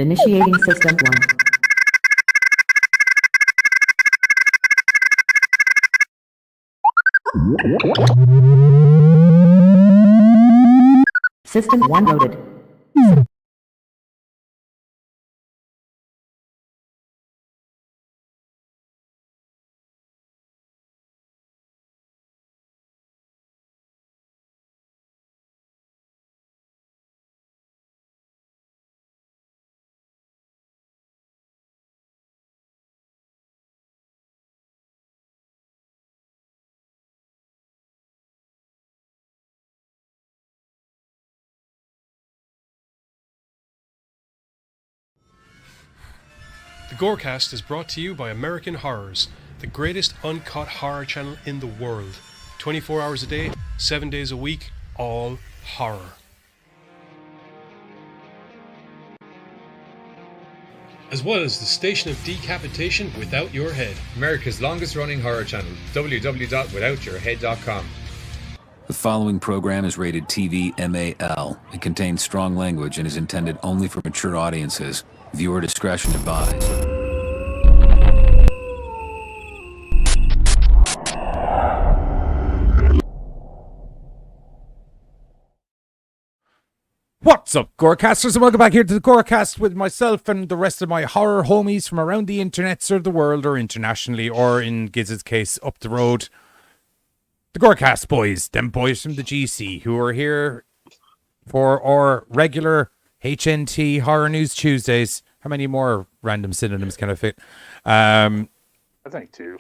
Initiating System 1. System 1 loaded. The GoreCast is brought to you by American Horrors, the greatest uncut horror channel in the world. 24 hours a day, 7 days a week, all horror. As well as the Station of Decapitation Without Your Head. America's longest running horror channel, www.withoutyourhead.com. The following program is rated TV MAL. It contains strong language and is intended only for mature audiences. Viewer discretion advised. What's up, GoreCasters, and welcome back here to the GoreCast with myself and the rest of my horror homies from around the internets or the world or internationally, or in Giz's case, up the road. The GoreCast boys, them boys from the GC, who are here for our regular HNT Horror News Tuesdays. How many more random synonyms can I fit? I think 2.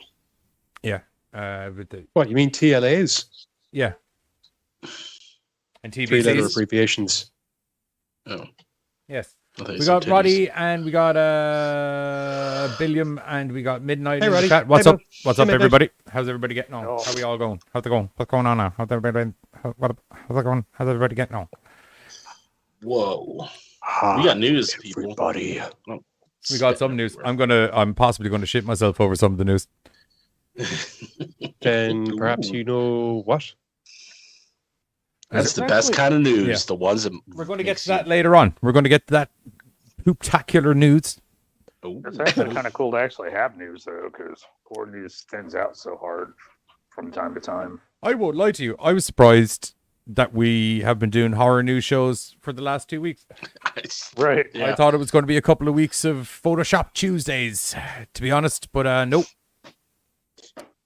Yeah. What, you mean TLAs? Yeah. And TVCs. 3-letter abbreviations. Oh. Yes. Okay, We so got titties. Roddy, and we got Billiam, and we got Midnight Hey, in the Roddy. chat. What's Hey, up? Bill. What's Hey, up, Midnight. everybody? How's everybody getting on? Oh. How are we all going? How's it going? What's going on now? How's everybody getting on? Whoa. We got news, people. Everybody. Oh, We got some news. I'm possibly going to shit myself over some of the news. Then perhaps you know what? That's the best kind of news. Yeah. The ones that We're going to get to that later on. We're going to get to that pooptacular news. It's It's actually kind of cool to actually have news, though, because poor news thins out so hard from time to time. I won't lie to you. I was surprised that we have been doing horror news shows for the last 2 weeks. Right. Yeah. I thought it was going to be a couple of weeks of Photoshop Tuesdays, to be honest, but nope.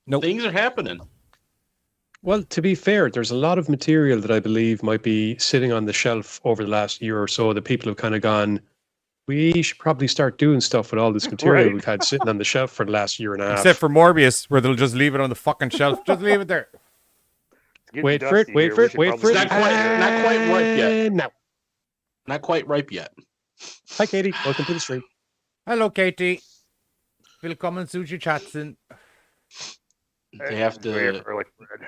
Nope. Things are happening. Well, to be fair, there's a lot of material that I believe might be sitting on the shelf over the last year or so that people have kind of gone, we should probably start doing stuff with all this material Right. we've had sitting on the shelf for the last year and a half. Except for Morbius, where they'll just leave it on the fucking shelf. Just leave it there. It's getting Wait for it, dusty wait here. for We it, should wait for probably- it. Not quite ripe yet. And now. Not quite ripe yet. Hi, Katie. Welcome to the stream. Hello, Katie. Willkommen zu Chatsen. They have to. Very early red.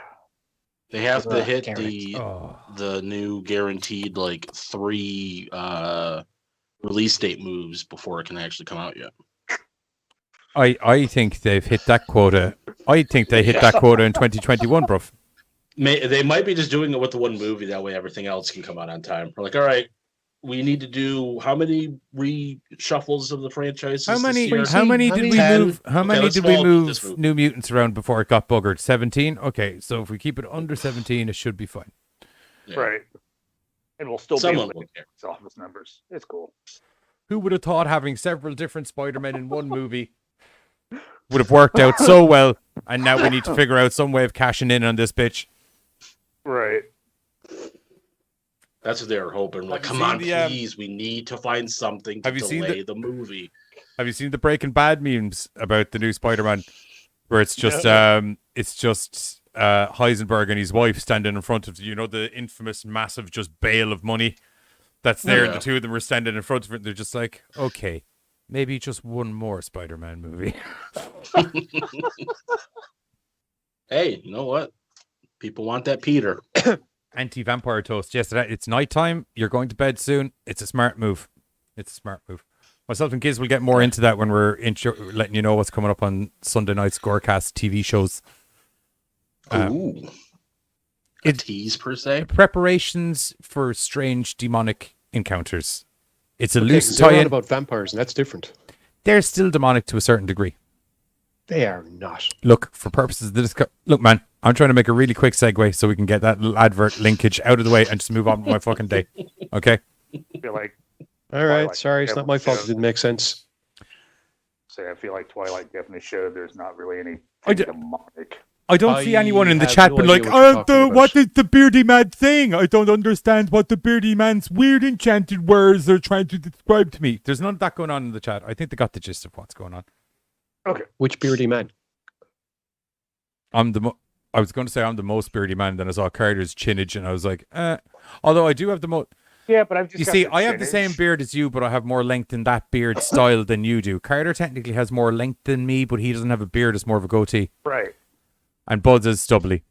They have to hit Oh. the new guaranteed like 3 release date moves before it can actually come out yet. I think they've hit that quota. I think they hit that quota in 2021, bruv. They might be just doing it with the one movie, that way everything else can come out on time. We're like, all right, we need to do how many reshuffles of the franchises? How many? This year? How many did we 10? move? How Okay, many let's did we small move this move. New Mutants around before it got buggered? 17. Okay, so if we keep it under 17, it should be fine. Yeah. Right. And we'll still Someone be able will to care. get office numbers. It's cool. Who would have thought having several different Spider-Men in one movie would have worked out so well? And now we need to figure out some way of cashing in on this bitch. Right. That's what they were hoping. Like, Have you come on, seen the, please, we need to find something to have you seen delay the movie. Have you seen the Breaking Bad memes about the new Spider-Man, where it's just Heisenberg and his wife standing in front of the infamous massive just bale of money that's there, and Yeah. the two of them are standing in front of it. And they're just like, okay, maybe just one more Spider-Man movie. Hey, you know what? People want that Peter. Anti-vampire toast. Yes, it's nighttime. You're going to bed soon. It's a smart move. Myself and Giz will get more into that when we're letting you know what's coming up on Sunday night's GoreCast TV shows. Ooh. A tease, per se? Preparations for strange demonic encounters It's a Okay, loose 'cause they're on tie-in. about vampires, and that's different. They're still demonic to a certain degree. They are not. Look, for purposes of the look, man, I'm trying to make a really quick segue so we can get that little advert linkage out of the way and just move on with my fucking day. Okay? I feel like All right, Twilight sorry, it's not my fault. It definitely didn't make sense. I feel like Twilight definitely showed there's not really any I d- demonic. I don't I see anyone in the have chat no but idea like, what you're talking about. what is the beardy man saying? I don't understand what the beardy man's weird enchanted words are trying to describe to me. There's none of that going on in the chat. I think they got the gist of what's going on. Okay. Which beardy man? I was going to say I'm the most beardy man. Then I saw Carter's chinage, and I was like, Although I do have the most. Yeah, but I've just You got see, the I have the same chinage. beard as you, but I have more length in that beard style than you do. Carter technically has more length than me, but he doesn't have a beard. It's more of a goatee. Right. And Bud's is stubbly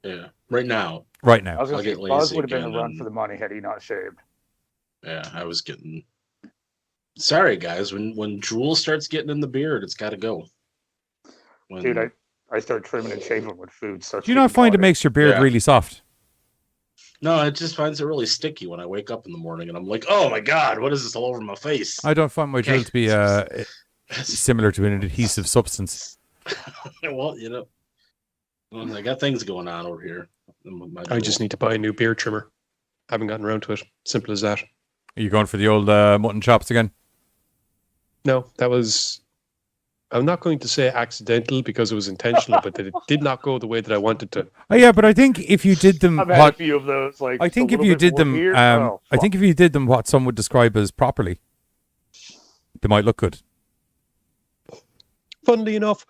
Yeah. Right now. right I now. was I'll going to get say, Buzz lazy would have been again the run and- for the money had he not shaved. Yeah, I was getting. Sorry, guys. When drool starts getting in the beard, it's got to go. When... Dude, I start trimming and shaving with food. So Do you not find it makes your beard Yeah. really soft? No, it just finds it really sticky when I wake up in the morning, and I'm like, "Oh my god, what is this all over my face?" I don't find my drill to be Okay. similar to an adhesive substance. Well, I got things going on over here. with my I drool. just need to buy a new beard trimmer. Haven't gotten around to it. Simple as that. Are you going for the old mutton chops again? No, that was. I'm not going to say accidental because it was intentional, but that it did not go the way that I wanted to. Oh yeah, but I think if you did them, I've had a few of those. Like I think a if little you bit did more them, here. I fuck. think if you did them, what some would describe as properly, they might look good. Funnily enough,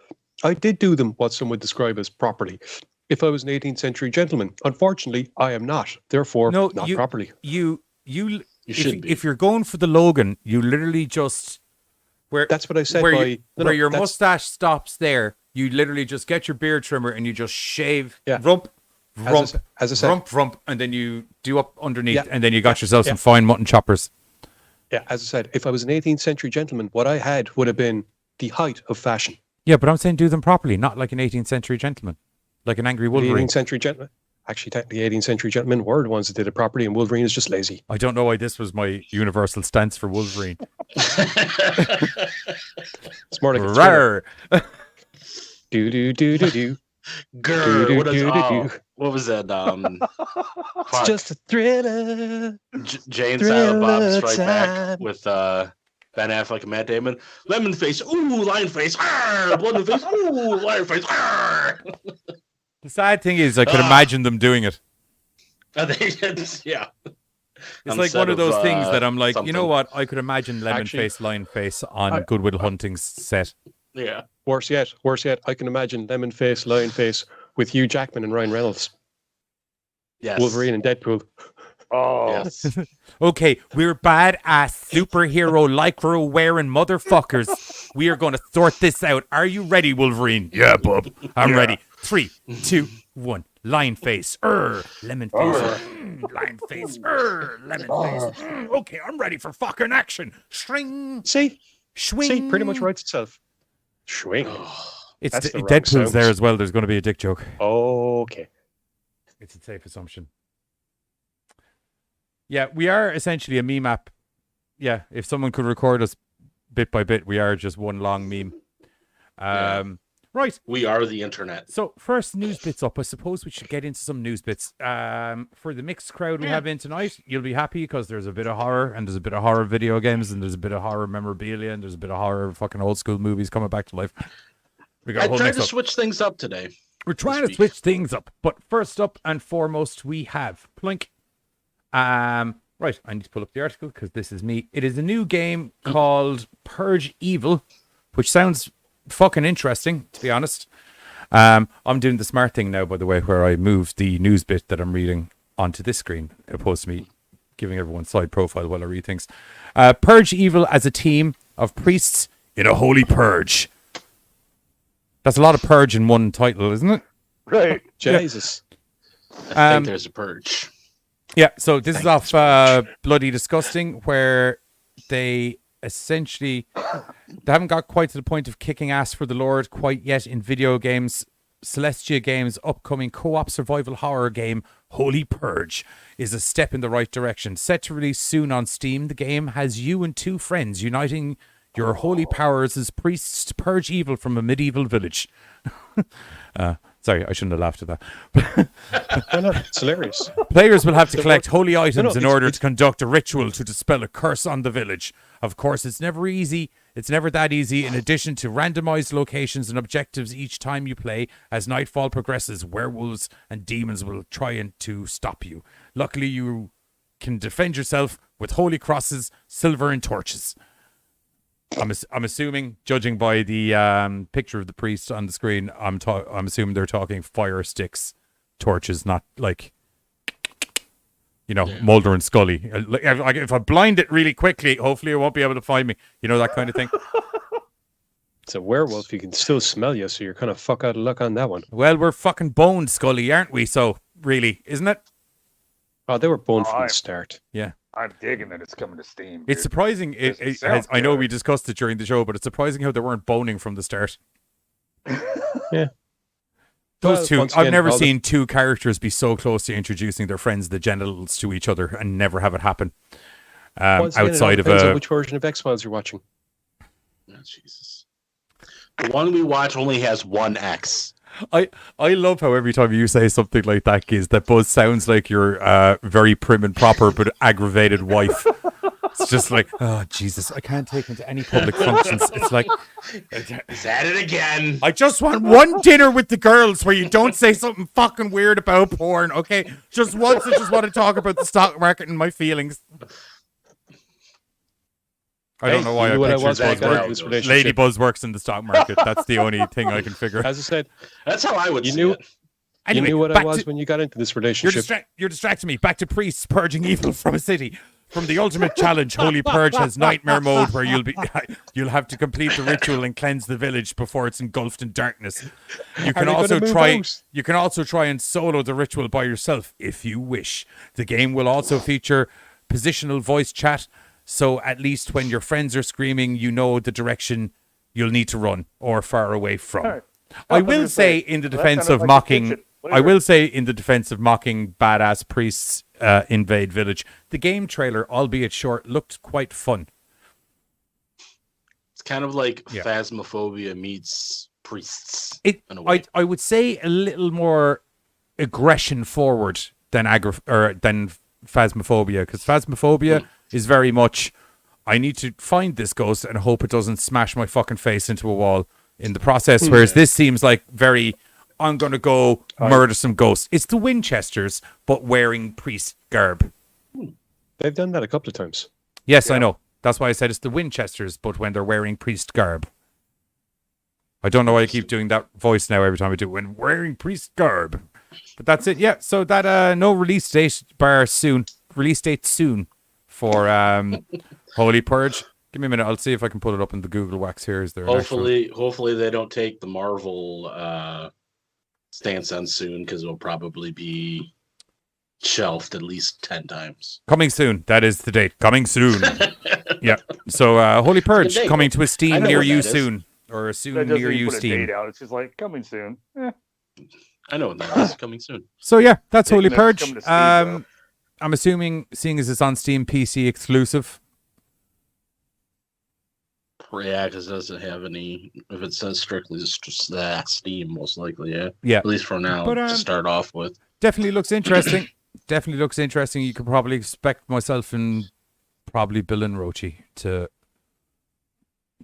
I did do them what some would describe as properly. If I was an 18th century gentleman, unfortunately, I am not. Therefore, No, not you- properly. You should be. if you're going for the Logan, you literally just where That's what I said. where, by, you, no, where no, your that's- mustache stops there. You literally just get your beard trimmer and you just shave, Yeah. rump, rump, as I said, rump, rump, and then you do up underneath, Yeah. and then you got yourself Yeah. some fine mutton choppers. yeah, as I said, if I was an 18th century gentleman, what I had would have been the height of fashion. Yeah, but I'm saying do them properly, not like an 18th century gentleman, like an angry The Wolverine. 18th century gentleman. Actually, technically, 18th century gentlemen were the ones that did it properly, and Wolverine is just lazy. I don't know why this was my universal stance for Wolverine. It's more like a thriller. Rawr. Do do do do do. Grr, what, is, Do-do-do-do-do. what was that? It's fuck. just a thriller. Jay and Silent Bob thriller Strike time. Back with Ben Affleck and Matt Damon. Lemon face, ooh, lion face, arr! Blood in the face, ooh, lion face, arr! The sad thing is, I could imagine them doing it. And they, yeah. It's like one of those things that I'm like, you know something. what? I could imagine lemon Actually, face, lion face on Goodwill Hunting's set. Yeah. Worse yet, I can imagine Lemon Face, Lion Face with Hugh Jackman and Ryan Reynolds, Yes. Wolverine and Deadpool. Oh, Yes. Okay, we're badass superhero lycra wearing motherfuckers. We are going to sort this out. Are you ready, Wolverine? Yeah, bub. I'm ready. 3, 2, 1. Lion face. Lemon face. Lion face. Lemon face. Okay, I'm ready for fucking action. String. See, Swing. pretty much writes itself. Swing. It's That's the wrong Deadpool's sounds. there as well. There's going to be a dick joke. Okay. It's a safe assumption. Yeah, we are essentially a meme app. Yeah, if someone could record us bit by bit, we are just one long meme. Right. We are the internet. So first news bits up. I suppose we should get into some news bits. For the mixed crowd we have in tonight, you'll be happy because there's a bit of horror and there's a bit of horror video games and there's a bit of horror memorabilia and there's a bit of horror fucking old school movies coming back to life. We got a I whole tried mix to up. switch things up today. We're trying this to week. switch things up, but first up and foremost, we have Plink. Right, I need to pull up the article because this is me. It is a new game called Purge Evil, which sounds fucking interesting, to be honest. I'm doing the smart thing now, by the way, where I move the news bit that I'm reading onto this screen, opposed to me giving everyone side profile while I read things. Purge Evil as a team of priests in a holy purge. That's a lot of purge in one title, isn't it? right. Jesus. I think there's a purge. Yeah, so this is off Bloody Disgusting, where they essentially they haven't got quite to the point of kicking ass for the Lord quite yet in video games. Celestia Games' upcoming co-op survival horror game, Holy Purge, is a step in the right direction. Set to release soon on Steam, the game has you and 2 friends uniting your holy powers as priests to purge evil from a medieval village. Sorry, I shouldn't have laughed at that. Why not? It's hilarious. Players will have to collect holy items in it's- order to conduct a ritual to dispel a curse on the village. Of course, it's never easy. It's never that easy. In addition to randomized locations and objectives each time you play, as nightfall progresses, werewolves and demons will try to stop you. Luckily, you can defend yourself with holy crosses, silver, and torches. I'm assuming, judging by the picture of the priest on the screen, I'm assuming they're talking fire sticks, torches, not like, Mulder and Scully. If I blind it really quickly, hopefully it won't be able to find me. That kind of thing. It's a werewolf. He can still smell you, so you're kind of fuck out of luck on that one. Well, we're fucking boned, Scully, aren't we? So, really, isn't it? Oh, they were boned from the start. Yeah. I'm digging that it's coming to Steam. It's surprising. I know we discussed it during the show, but it's surprising how they weren't boning from the start. Yeah. Those two, once I've again, never all seen two characters be so close to introducing their friends, the genitals, to each other and never have it happen. Once again, it all Outside of depends on which version of X-Files you're watching. Oh, Jesus. The one we watch only has one X. I love how every time you say something like that, Giz, that Buzz sounds like your very prim and proper but aggravated wife. It's just like, oh, Jesus, I can't take him to any public functions. It's like, He's at it again. I just want one dinner with the girls where you don't say something fucking weird about porn, okay? Just once, I just want to talk about the stock market and my feelings. I don't know why I pictured Buzz works. Lady Buzz works in the stock market. That's the only thing I can figure. As I said, that's how I would. You knew. Anyway, you knew what I was when you got into this relationship. You're distracting me. Back to priests purging evil from a city. From the ultimate challenge, Holy Purge has nightmare mode where you'll have to complete the ritual and cleanse the village before it's engulfed in darkness. You can also try and solo the ritual by yourself if you wish. The game will also feature positional voice chat, so at least when your friends are screaming, you know the direction you'll need to run or far away from. Right. I will say in the defense of mocking badass priests invade village, the game trailer, albeit short, looked quite fun. It's kind of like Phasmophobia meets priests. I would say a little more aggression forward than Phasmophobia, because Phasmophobia is very much, I need to find this ghost and hope it doesn't smash my fucking face into a wall in the process, whereas this seems like very, I'm going to go murder some ghosts. It's the Winchesters, but wearing priest garb. They've done that a couple of times. Yes, I know. That's why I said it's the Winchesters, but when they're wearing priest garb. I don't know why I keep doing that voice now every time I do it. When wearing priest garb. But that's it. Yeah, so that no release date bar soon. Release date soon for Holy Purge. Give me a minute. I'll see if I can put it up in the Google Wax here. Is there hopefully they don't take the Marvel stance on soon, because it'll probably be shelved at least 10 times. Coming soon. That is the date. Coming soon. Yeah. So Holy Purge coming to a Steam near you soon. Or a soon near you Steam. Date out. It's just like coming soon. I know what that is. Coming soon. So yeah, that's Holy Purge. I'm assuming, seeing as it's on Steam PC exclusive. Yeah, because it doesn't have any. If it says strictly Steam, most likely, yeah. Yeah. At least for now, to start off with. Definitely looks interesting. You could probably expect myself and probably Bill and Rochi to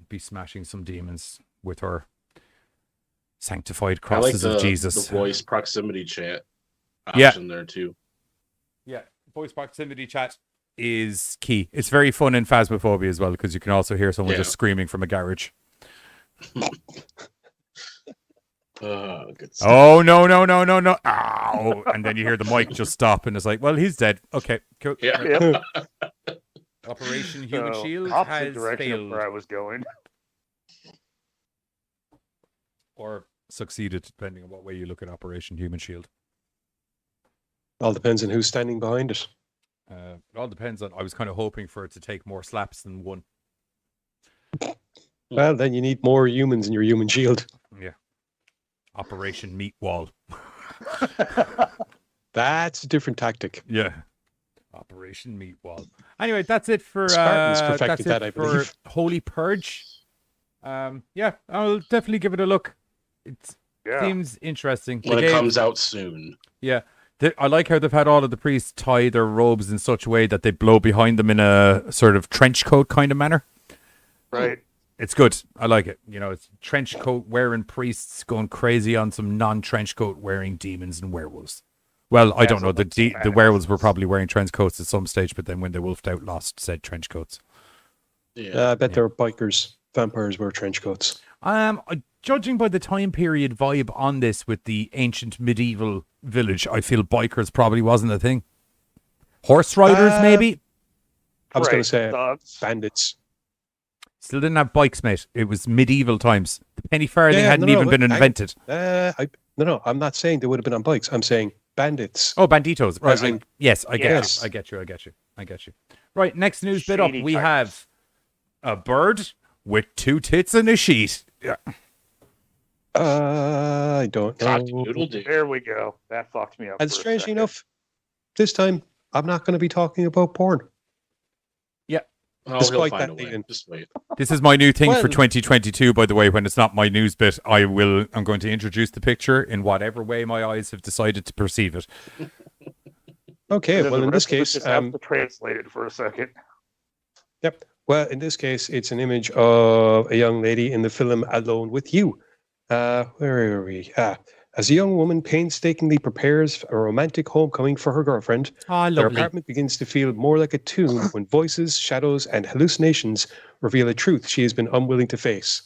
be smashing some demons with our sanctified crosses of Jesus. The voice proximity chat option there too. Yeah, voice proximity chat is key. It's very fun in Phasmophobia as well, because you can also hear someone just screaming from a garage. Good stuff. Oh, no. Ow. And then you hear the mic just stop and it's like, well, he's dead. Okay, cool. Yeah. Operation Human Shield opposite has direction of failed. where I was going. Or succeeded, depending on what way you look at Operation Human Shield. All depends on who's standing behind it. It all depends on, I was kind of hoping for it to take more slaps than one. Well, then you need more humans in your human shield. Yeah. Operation Meat Wall. That's a different tactic. Yeah. Operation Meat Wall. Anyway, that's it for Spartans perfected that's it that, I for believe. Holy Purge. Yeah, I'll definitely give it a look. It seems interesting. When it comes out soon. Yeah. I like how they've had all of the priests tie their robes in such a way that they blow behind them in a sort of trench coat kind of manner. Right. It's good. I like it. You know, it's trench coat wearing priests going crazy on some non-trench coat wearing demons and werewolves. Well, I don't know. The werewolves were probably wearing trench coats at some stage, but then when they wolfed out, lost said trench coats. Yeah, I bet they were bikers. Vampires wear trench coats. Judging by the time period vibe on this with the ancient medieval village, I feel bikers probably wasn't a thing. Horse riders, maybe? I was going to say Thugs. bandits. Still didn't have bikes, mate. It was medieval times. The penny farthing hadn't even been invented. No, I'm not saying they would have been on bikes. I'm saying bandits. Oh, banditos. Right. As in- Yes, I get Yes. you. I get you. Right, next news bit up. Shady We types. have a bird with 2 tits and a sheet. Yeah. I don't know. Cock-a-doodle-doo. There we go. That fucked me up. And for a strangely second. enough, this time I'm not going to be talking about porn. Oh, he'll Despite find that a way. being- Just wait. This is my new thing for Well- 2022, by the way. When it's not my news bit, I'm going to introduce the picture in whatever way my eyes have decided to perceive it. Okay, And then well, the in this rest of it case, just have to translate it for a second. yep. Well, in this case, it's an image of a young lady in the film Alone with You. Where are we? As a young woman painstakingly prepares a romantic homecoming for her girlfriend, Oh, their lovely. apartment begins to feel more like a tomb when voices, shadows, and hallucinations reveal a truth she has been unwilling to face.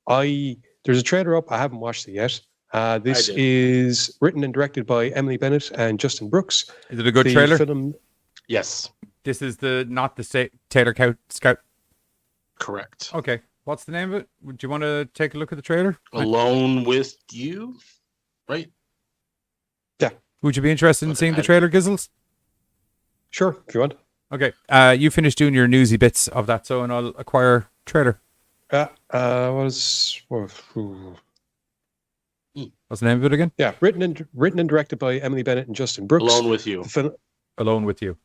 There's a trailer up. I haven't watched it yet. This did. is written and directed by Emily Bennett and Justin Brooks. Is it a good The trailer? film, Yes, This is not the Taylor Scout. correct. Okay. What's the name of it? Would you want to take a look at the trailer? Alone with You, right? Would you be interested in seeing the trailer, Gizzles? sure, if you want. Okay. You finish doing your newsy bits of that, so and I'll acquire trailer. What's What's the name of it again? written and directed by Emily Bennett and Justin Brooks. Alone with You. The film, Alone with You.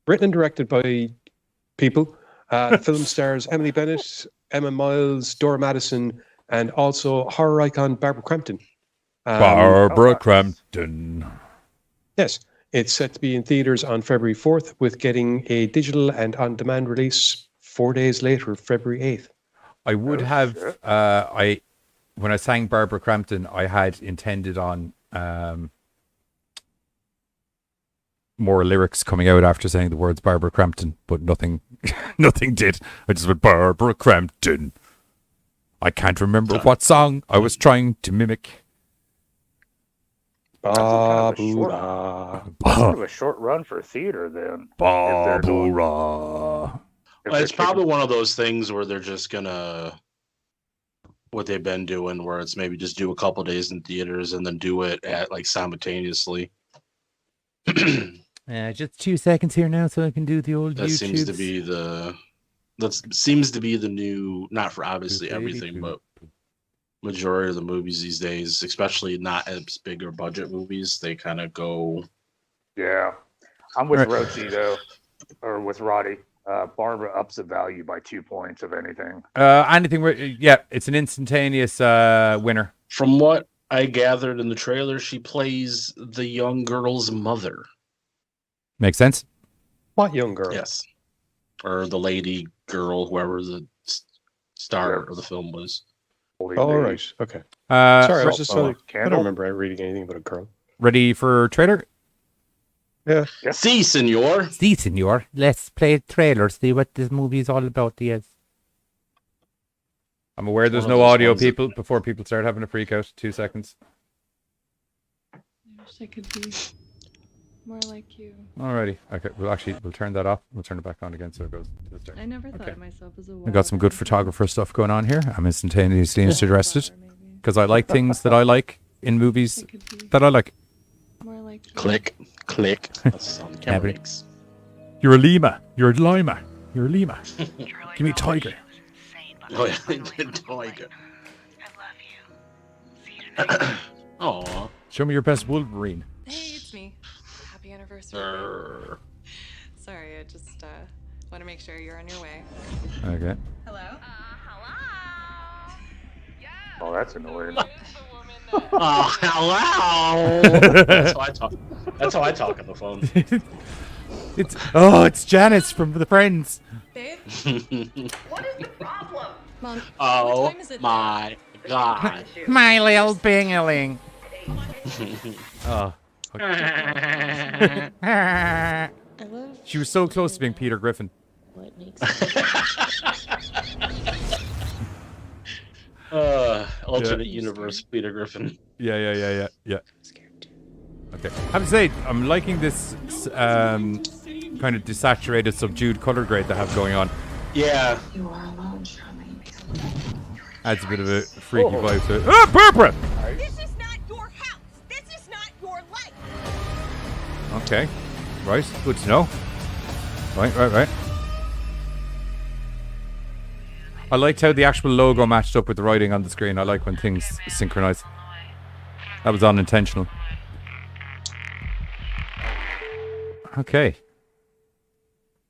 written and directed by people. The film stars Emily Bennett, Emma Miles, Dora Madison, and also horror icon Barbara Crampton. Barbara Crampton. Yes, it's set to be in theaters on February 4th, with getting a digital and on-demand release 4 days later, February 8th. I would have when I sang Barbara Crampton, I had intended on more lyrics coming out after saying the words Barbara Crampton, but nothing did. I just went Barbara Crampton. I can't remember what song I was trying to mimic. Barbara. Sort of a short run for theater then. Barbara. It's probably one of those things where they're just gonna what they've been doing, where it's maybe just do a couple days in theaters and then do it at like simultaneously. Just 2 seconds here now, so I can do the old That seems to YouTubes. be the new, not for obviously everything, but majority of the movies these days, especially not as bigger budget movies, they kind of go. Yeah. I'm with Rochi though, or with Roddy. Barbara ups the value by 2 points of anything. It's an instantaneous winner. From what I gathered in the trailer, she plays the young girl's mother. Makes sense. What young girl? Yes, or the lady girl, whoever the star of the film was. Holy All baby. right. Okay. Sorry, Sorry, I was just I Candle? don't remember reading anything about a girl. Ready for trailer? Yeah. Si, senor. See, senor. Let's play a trailer, see what this movie is all about. Yes. I'm aware there's One of no those audio, ones that- people, before people start having a freak out. 2 seconds. I wish I could be more like you. Alrighty. Okay, we'll turn that off. We'll turn it back on again so it goes to the start. I never thought Okay. of myself as a I got some good wild photographer stuff going on here. I'm instantaneously interested flower, maybe. because I like things that I like in movies I could be that I like. more like you. Click, click. That's the sound the camera Every- makes. You're a lima. You're a lima. You're a lima. Give me a tiger. Oh yeah, tiger. I love you. Cedar Aw. Show me your best Wolverine. Hey, it's me. Happy anniversary. Err. Sorry, I just want to make sure you're on your way. Okay. Hello? Oh, that's annoying. Oh, hello. That's how I talk. That's how I talk on the phone. It's Janice from the Friends. Babe? What is the problem? Mom, what Oh time is it? my god. My little bingaling. Oh. I love She was so close to being Peter Griffin. what makes Alternate universe, Peter Griffin. Yeah. Okay. I have to say, I'm liking this kind of desaturated, subdued color grade they have going on. Yeah. You are alone, Charmaine. Adds a bit of a freaky vibe to it. Ah, Barbara! This is not your house. This is not your life. Okay. Right. Good to know. Right. I liked how the actual logo matched up with the writing on the screen. I like when things synchronize. That was unintentional. Okay.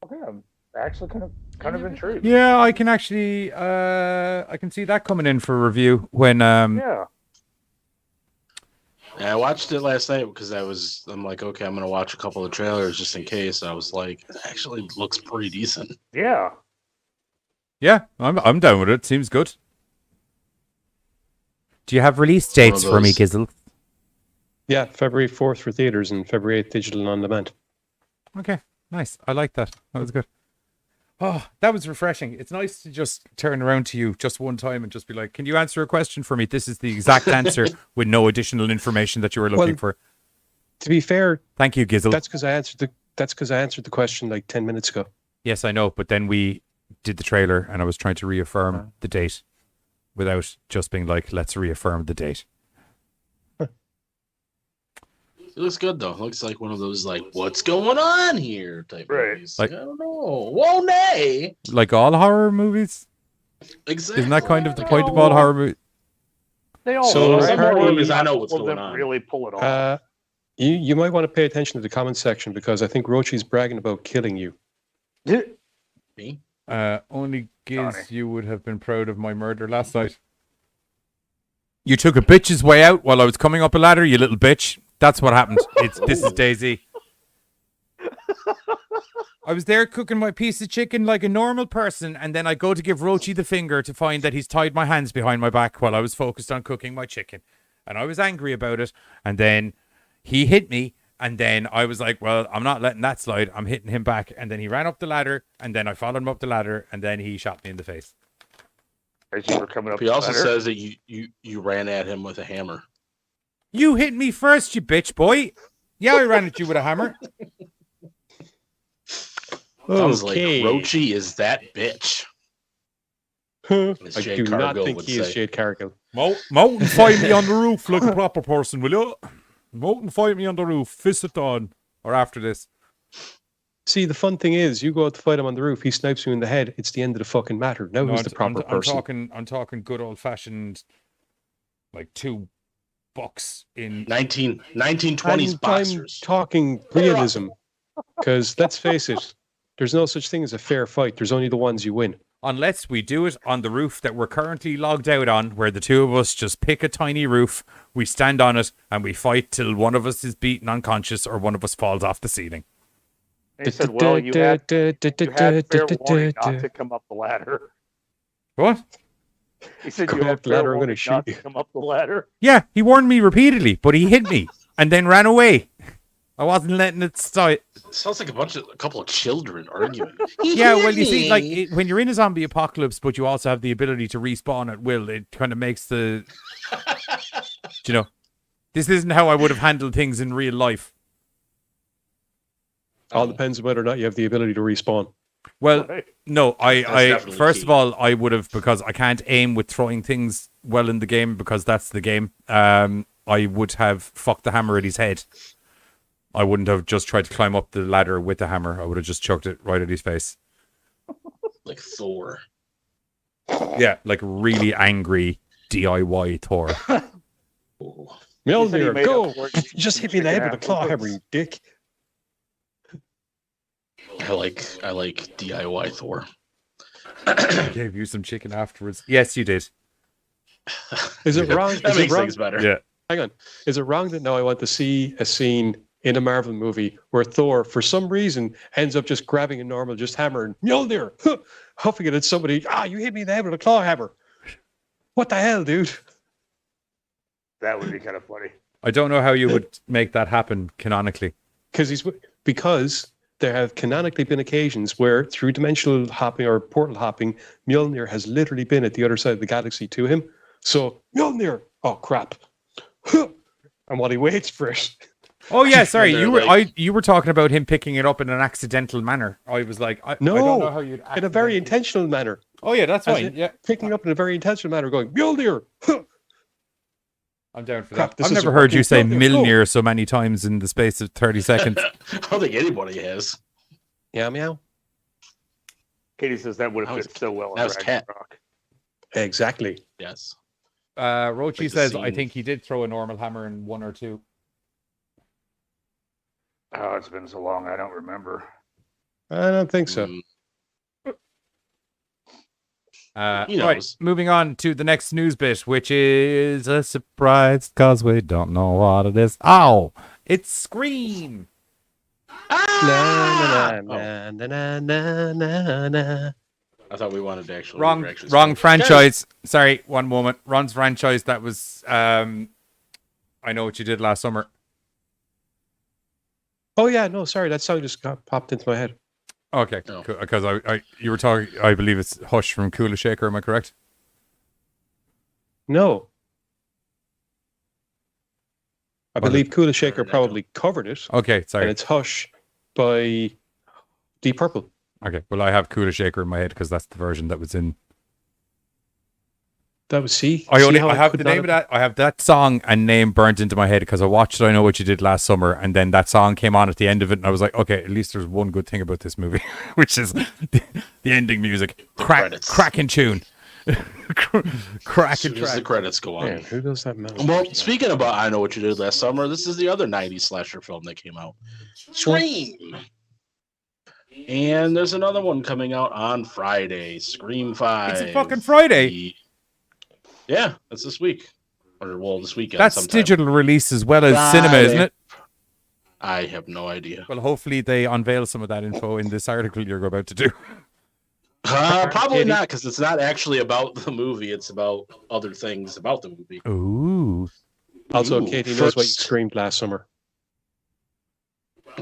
Okay, I'm actually kind of intrigued. Yeah, I can actually I can see that coming in for review when Yeah. Yeah, I watched it last night because I'm like, okay, I'm gonna watch a couple of trailers just in case. I was like, it actually looks pretty decent. Yeah. Yeah, I'm down with it. Seems good. Do you have release dates for me, Gizzle? Yeah, February 4th for theaters and February 8th digital and on demand. Okay, nice. I like that. That was good. Oh, that was refreshing. It's nice to just turn around to you just one time and just be like, can you answer a question for me? This is the exact answer with no additional information that you were looking for. To be fair, thank you, Gizzle. That's because I answered the question like 10 minutes ago. Yes, I know, but then we did the trailer and I was trying to reaffirm the date without just being like, let's reaffirm the date. It looks good though. It looks like one of those like, what's going on here type movies. Like- I don't know. Whoa, nay. Like all horror movies? Exactly. Isn't that kind of the point of all horror movies? They all So are. some apparently- horror movies, I know what's All of going them on. really pull it off. You might want to pay attention to the comments section because I think Rochi's bragging about killing you. Me? Only Giz, Johnny. you would have been proud of my murder last night. You took a bitch's way out while I was coming up a ladder, you little bitch. That's what happened. This is Daisy. I was there cooking my piece of chicken like a normal person, and then I go to give Rochi the finger to find that he's tied my hands behind my back while I was focused on cooking my chicken. And I was angry about it, and then he hit me, and then I was like, well, I'm not letting that slide. I'm hitting him back. And then he ran up the ladder, and then I followed him up the ladder, and then he shot me in the face. As you were coming up He the also ladder. says that you ran at him with a hammer. You hit me first, you bitch boy. Yeah, I ran at you with a hammer. Sounds like Okay. Rochi is that bitch. As I Jade do not Cargill think would he is say. Jade Cargill. Mountain fight me on the roof like a proper person, will you? Mountain fight me on the roof, fist at dawn, or after this. See, the fun thing is, you go out to fight him on the roof, he snipes you in the head. It's the end of the fucking matter. Now No, who's the proper person? I'm talking good old fashioned, like $2 in 1920s I'm boxers. talking realism. Because let's face it, there's no such thing as a fair fight. There's only the ones you win. Unless we do it on the roof that we're currently logged out on, where the two of us just pick a tiny roof, we stand on it, and we fight till one of us is beaten unconscious or one of us falls off the ceiling. And he said, well, you had fair warning not to come up the ladder. What? He said, Come you up had the fair ladder, I'm warning gonna shoot not you. to come up the ladder. Yeah, he warned me repeatedly, but he hit me and then ran away. I wasn't letting it start. Sounds like a couple of children arguing. Yeah, well, you see, like when you're in a zombie apocalypse, but you also have the ability to respawn at will, it kind of makes the, you know, this isn't how I would have handled things in real life. All depends on whether or not you have the ability to respawn. Well, Right. no, I definitely first key. of all, I would have, because I can't aim with throwing things well in the game because that's the game. I would have fucked the hammer at his head. I wouldn't have just tried to climb up the ladder with the hammer. I would have just chucked it right at his face. Like Thor. Yeah, like really angry DIY Thor. Mjolnir, made go! up for it You using just some hit me in the head with a chicken claw apple hammer, boots. you dick. I like DIY Thor. I gave you some chicken afterwards. Yes, you did. Is it wrong? That Is it makes wrong? things better. Yeah. Hang on. Is it wrong that now I want to see a scene in a Marvel movie where Thor, for some reason, ends up just grabbing a normal, just hammer and Mjolnir, huffing it at somebody? You hit me in the head with a claw hammer. What the hell, dude? That would be kind of funny. I don't know how you would make that happen canonically. Because there have canonically been occasions where, through dimensional hopping or portal hopping, Mjolnir has literally been at the other side of the galaxy to him. So, Mjolnir! Oh, crap. And while he waits for it... Oh yeah, sorry. they're You were like- you were talking about him picking it up in an accidental manner. I was like, I don't know how you'd in a very accidentally- intentional manner. Oh yeah, that's As fine. in Yeah, Picking it up in a very intentional manner, going, Mjolnir! I'm down for Crap, that. this I've isn't never heard you working. say Mjolnir, Milnir so many times in the space of 30 seconds. I don't think anybody has. Meow, meow. Katie says that would That have was- fit so well that in was Cat. Ragnarok. Exactly. Yes. Rochi Like the says, I scene. think he did throw a normal hammer in one or two. Oh, it's been so long, I don't remember. I don't think so. Mm, Right, He knows. moving on to the next news bit, which is a surprise because we don't know what it is. Oh, it's Scream. Ah! Na, na, na, na, na, na, na. I thought we wanted to actually. Wrong, we were actually wrong supposed to- franchise. Sorry, one moment. Ron's franchise. That was. I know what you did last summer. Oh, yeah, no, sorry. That song just popped into my head. Okay, No. because you were talking. I believe it's Hush from Kula Shaker. Am I correct? No. I Was believe Kula Shaker I don't- probably covered it, Okay, and sorry. it's Hush by Deep Purple. Okay, well I have Kula Shaker in my head because that's the version that was in. That was C. I See how have could the not name of that. I have that song and name burnt into my head because I watched I Know What You Did Last Summer, and then that song came on at the end of it, and I was like, okay, at least there's one good thing about this movie, which is the ending music. credits. Cracking tune. As Cracking soon as the track. credits go on. Man, who does that melody? Well, speaking about I Know What You Did Last Summer, this is the other 90s slasher film that came out. Scream! And there's another one coming out on Friday, Scream 5. It's a fucking Friday. Yeah, that's this week. Or, well, this weekend. That's sometime. digital release as well as cinema, Friday. isn't it? I have no idea. Well, hopefully they unveil some of that info in this article you're about to do. Probably Katie? not, because it's not actually about the movie. It's about other things about the movie. Ooh. Also, Ooh, Katie knows what you first- screamed last summer.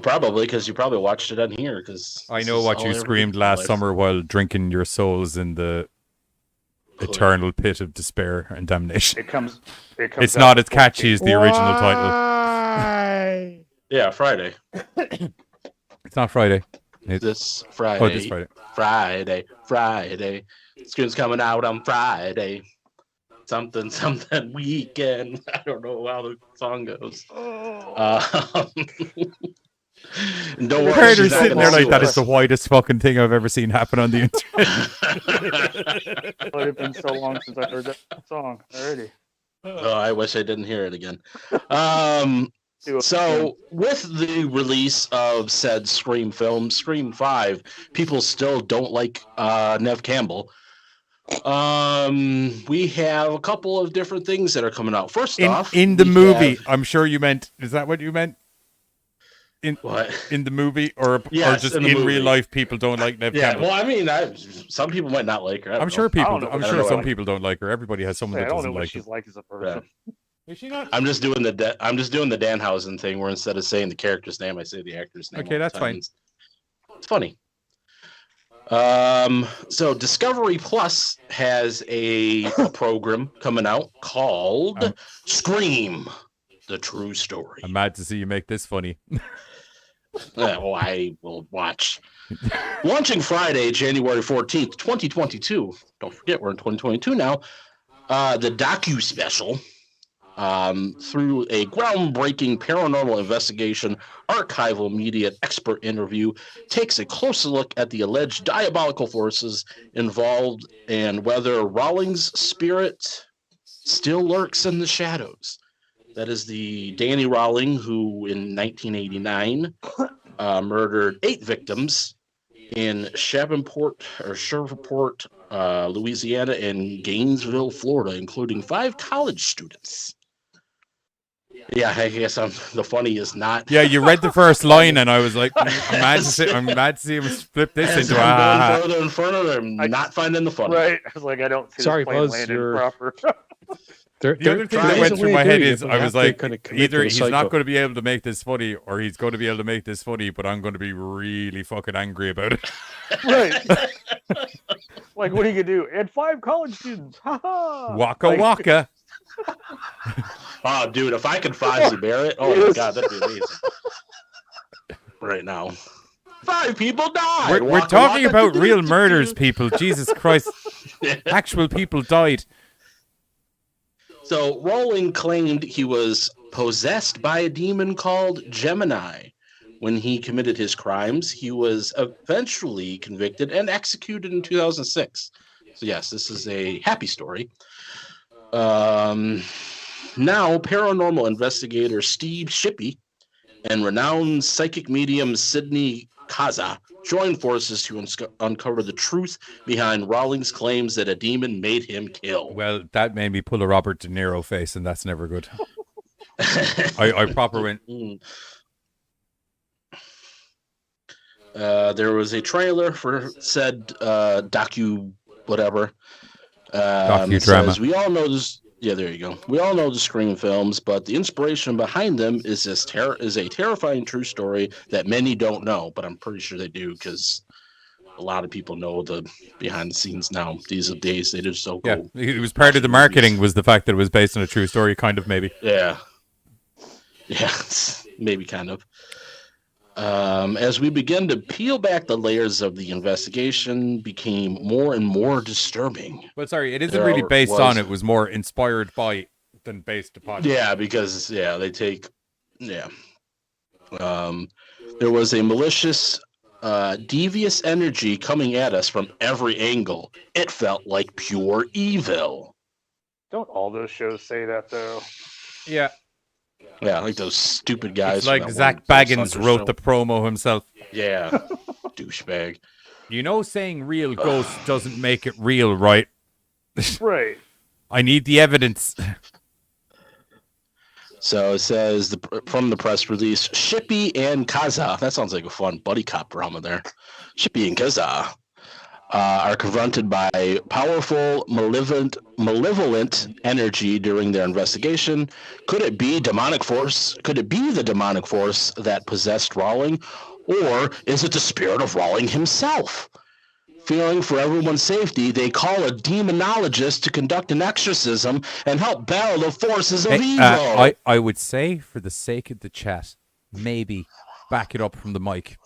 Probably, because you probably watched it on here. Because I know what you screamed last summer while drinking your souls in the eternal pit of despair and damnation. It comes. It's not as catchy as the original title. Yeah, Friday. It's not Friday. This Friday. Oh, this Friday. Friday. Scream's coming out on Friday. Something weekend. I don't know how the song goes. Don't worry, Carter's she's not sitting gonna there like sue that us. is the whitest fucking thing I've ever seen happen on the internet. It would have been so long since I heard that song already. Oh, I wish I didn't hear it again. So, with the release of said Scream film, Scream 5, people still don't like Nev Campbell. We have a couple of different things that are coming out. First off, in the we movie, have- I'm sure you meant. Is that what you meant? What? In the movie, or Yes, just in in the movie. real life, people don't like Nev Yeah, Campbell. well, I mean, some people might not like her. I don't I'm know. sure people. don't know. I'm I don't sure know. some people don't like her. Everybody has someone I that don't know doesn't what like she's her. like as a person. Is she not? I'm just doing the Danhausen thing, where instead of saying the character's name, I say the actor's name. Okay, all the that's time. fine. It's funny. So Discovery Plus has a program coming out called Scream: The True Story. I'm mad to see you make this funny. Well, I will watch. Launching Friday, January 14th, 2022. Don't forget, we're in 2022 now. The docu special, through a groundbreaking paranormal investigation, archival media expert interview, takes a closer look at the alleged diabolical forces involved and whether Rawlings' spirit still lurks in the shadows. That is the Danny Rawling, who in 1989 murdered 8 victims in Shreveport, Louisiana, and Gainesville, Florida, including 5 college students. Yeah, I guess the funny is not. Yeah, you read the first line, and I was like, I'm mad to see him flip this As into I'm going further and further, I'm not finding the funny. Right. I was like, I don't see Sorry, this plane Buzz, landing you're- proper. The other thing that went through my head is I was like, either he's not cycle. going to be able to make this funny, or he's going to be able to make this funny, but I'm going to be really fucking angry about it. Right. Like, what are you going to do? And 5 college students. Ha ha. Waka waka. Oh, dude, if I could Fozzie Barrett, oh my God, that'd be amazing. Right now. 5 people died. We're talking about real murders, people. Jesus Christ. Actual people died. So Rowling claimed he was possessed by a demon called Gemini. When he committed his crimes, he was eventually convicted and executed in 2006. So yes, this is a happy story. Now, paranormal investigator Steve Shippey and renowned psychic medium Sidney Kaza joined forces to uncover the truth behind Rowling's claims that a demon made him kill. Well, that made me pull a Robert De Niro face, and that's never good. I proper went. There was a trailer for said docu whatever. Docudrama. Says, we all know this. Yeah, there you go. We all know the Scream films, but the inspiration behind them is a terrifying true story that many don't know, but I'm pretty sure they do because a lot of people know the behind the scenes now. These days, they just so go. Yeah, it was part of the marketing was the fact that it was based on a true story, kind of maybe. Yeah, maybe kind of. As we begin to peel back the layers of the investigation, became more and more disturbing. But sorry, it isn't really based on. It was more inspired by than based upon. Yeah, because they take. Yeah. There was a malicious, devious energy coming at us from every angle. It felt like pure evil. Don't all those shows say that though? Yeah. Yeah, like those stupid guys. It's like Zach Baggins wrote the promo himself. Yeah, douchebag. You know, saying real ghost doesn't make it real, right? Right. I need the evidence. So it says from the press release, Shippey and Kaza. That sounds like a fun buddy cop drama there. Shippey and Kaza are confronted by powerful, malevolent energy during their investigation. Could it be demonic force? Could it be the demonic force that possessed Rowling? Or is it the spirit of Rowling himself? Fearing for everyone's safety, they call a demonologist to conduct an exorcism and help battle the forces of evil. I would say, for the sake of the chat, maybe back it up from the mic.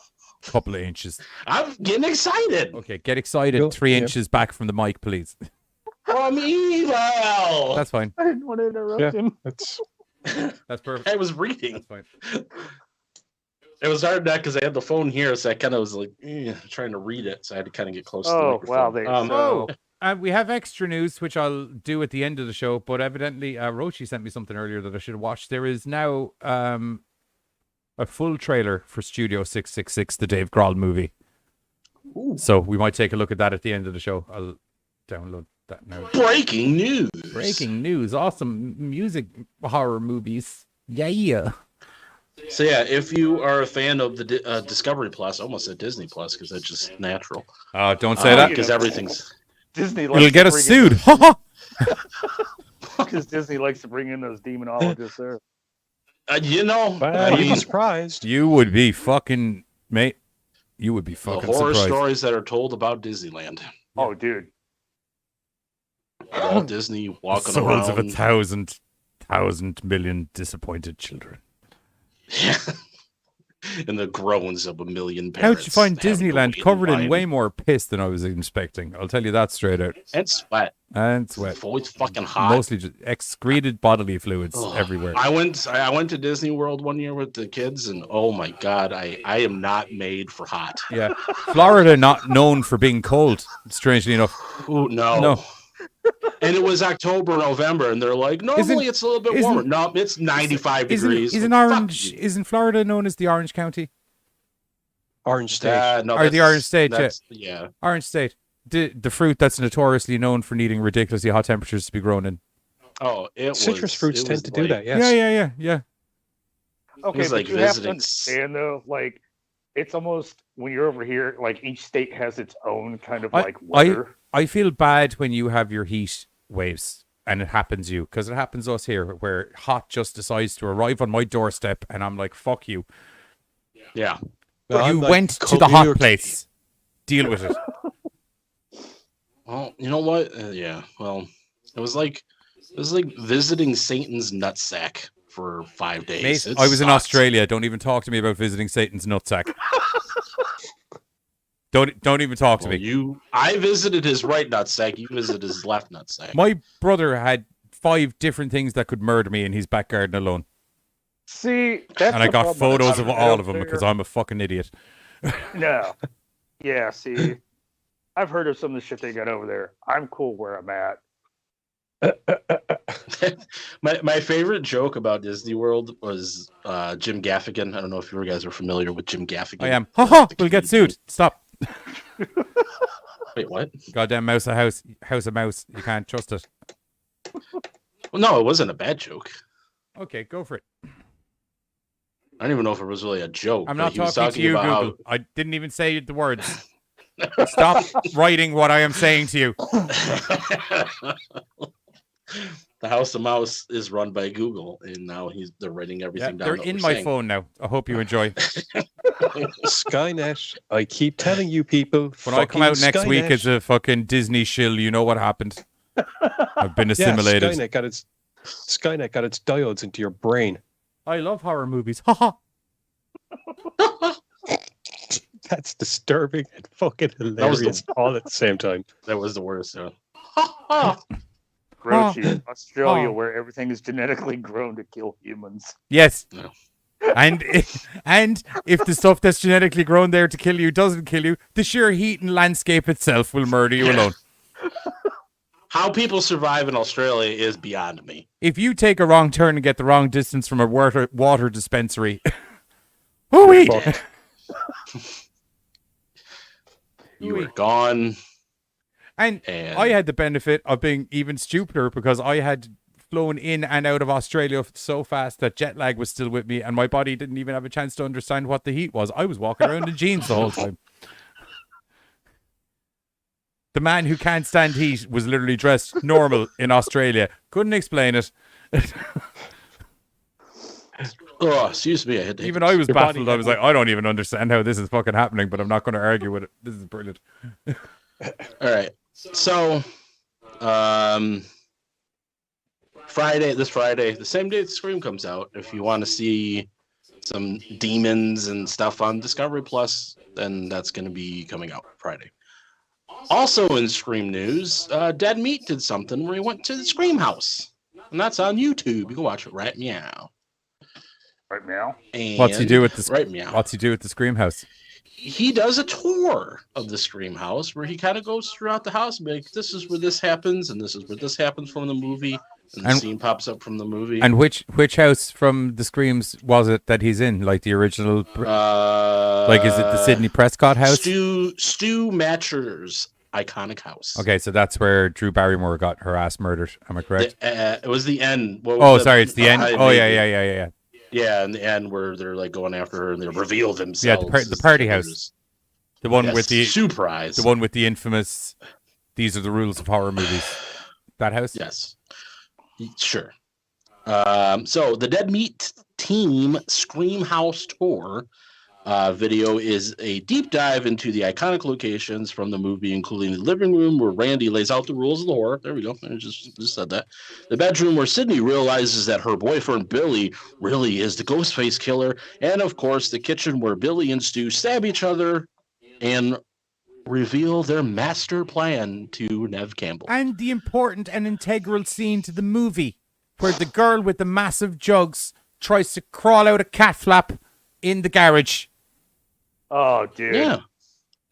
Couple of inches. I'm getting excited. Okay, get excited. 3 inches back from the mic, please. From evil. That's fine. I didn't want to interrupt him. That's perfect. I was reading. That's fine. It was hard not because I had the phone here, so I kind of was like trying to read it, so I had to kind of get close to the microphone. Wow, we have extra news, which I'll do at the end of the show. But evidently, Rochi sent me something earlier that I should have watched. There is now a full trailer for Studio 666, the Dave Grohl movie. Ooh. So we might take a look at that at the end of the show. I'll download that now. Breaking news. Breaking news. Awesome music horror movies. Yeah. So yeah, if you are a fan of the Discovery Plus, I almost said Disney Plus because that's just natural. Oh, don't say that. Because everything's... Disney It'll get us sued. Because Disney likes to bring in those demonologists there. You'd be surprised. You would be fucking, mate. You would be fucking the horror surprised. stories that are told about Disneyland. Oh, dude. Walt Disney walking Souls around. of 1,000 million disappointed children. Yeah. And the groans of 1 million parents. How'd you find Disneyland covered in way more piss than I was expecting? I'll tell you that straight out. And sweat. It's always fucking hot. Mostly just excreted bodily fluids everywhere. I went to Disney World one year with the kids, and oh my god, I am not made for hot. Yeah, Florida not known for being cold. Strangely enough. Ooh, no. And it was October, November, and they're like, normally it's a little bit warmer. No, it's 95 degrees. Isn't Florida known as the Orange County? Orange State. No, or the Orange State, yeah. Orange State. The fruit that's notoriously known for needing ridiculously hot temperatures to be grown in. Oh, citrus fruits tend to do that, yes. Yeah. Okay, but like you have to visiting. understand, though, like, it's almost, when you're over here, like, each state has its own kind of, like, weather. I feel bad when you have your heat waves, and it happens you, because it happens us here, where hot just decides to arrive on my doorstep, and I'm like, fuck you. Yeah. Well, you went to the hot place. Deal with it. Well, you know what? Yeah. Well, it was like visiting Satan's nutsack for 5 days. Mate, I was in Australia. Don't even talk to me about visiting Satan's nutsack. Don't even talk to me. I visited his right nutsack. You visited his left nutsack. My brother had 5 different things that could murder me in his back garden alone. See, that's and I got photos of all of them because I'm a fucking idiot. No. Yeah, see, I've heard of some of the shit they got over there. I'm cool where I'm at. my favorite joke about Disney World was Jim Gaffigan. I don't know if you guys are familiar with Jim Gaffigan. I am. Ha! We'll get sued. Stop. Wait, what? Goddamn mouse a house a mouse. You can't trust it. Well, no, it wasn't a bad joke. Okay, go for it. I don't even know if it was really a joke. I'm not talking to you, Google. How... I didn't even say the words. Stop writing what I am saying to you. The House of Mouse is run by Google, and now they're writing everything down. They're in my phone now. I hope you enjoy. Skynet. I keep telling you people. When I come out next Skynet. week as a fucking Disney shill, you know what happened. I've been assimilated. Yeah, Skynet got its diodes into your brain. I love horror movies. Ha ha. That's disturbing and fucking hilarious all at the same time. That was the worst. Yeah. Rochi, Australia, where everything is genetically grown to kill humans. Yes. No. And if the stuff that's genetically grown there to kill you doesn't kill you, the sheer heat and landscape itself will murder you alone. How people survive in Australia is beyond me. If you take a wrong turn and get the wrong distance from a water dispensary, hooey! You were gone. And I had the benefit of being even stupider because I had flown in and out of Australia so fast that jet lag was still with me and my body didn't even have a chance to understand what the heat was. I was walking around in jeans the whole time. The man who can't stand heat was literally dressed normal in Australia. Couldn't explain it. Oh, excuse me. Even I was baffled. I was like, I don't even understand how this is fucking happening, but I'm not going to argue with it. This is brilliant. All right. So, this Friday, the same day that Scream comes out, if you want to see some demons and stuff on Discovery Plus, then that's going to be coming out Friday. Also in Scream news, Dead Meat did something where he went to the Scream house. And that's on YouTube. You can watch it right meow. Right meow? And What's he do with the right meow? What's he do with the Scream house? He does a tour of the Scream house where he kind of goes throughout the house and be like, this is where this happens, and this is where this happens from the movie, and the scene pops up from the movie. And which house from the Screams was it that he's in? Like the original? Like, is it the Sidney Prescott house? Stu Matcher's iconic house. Okay, so that's where Drew Barrymore got her ass murdered. Am I correct? It was the end. It's the end. Oh, yeah. Yeah, in the end where they're like going after her and they reveal themselves. Yeah, the party house. The one with the surprise. The one with the infamous "These are the rules of horror movies." That house? Yes. Sure. So the Dead Meat Team Scream House Tour video is a deep dive into the iconic locations from the movie, including the living room where Randy lays out the rules of the horror. There we go. I just said that. The bedroom where Sydney realizes that her boyfriend Billy really is the Ghostface killer. And of course, the kitchen where Billy and Stu stab each other and reveal their master plan to Nev Campbell. And the important and integral scene to the movie where the girl with the massive jugs tries to crawl out a cat flap in the garage. Oh, dude. Yeah.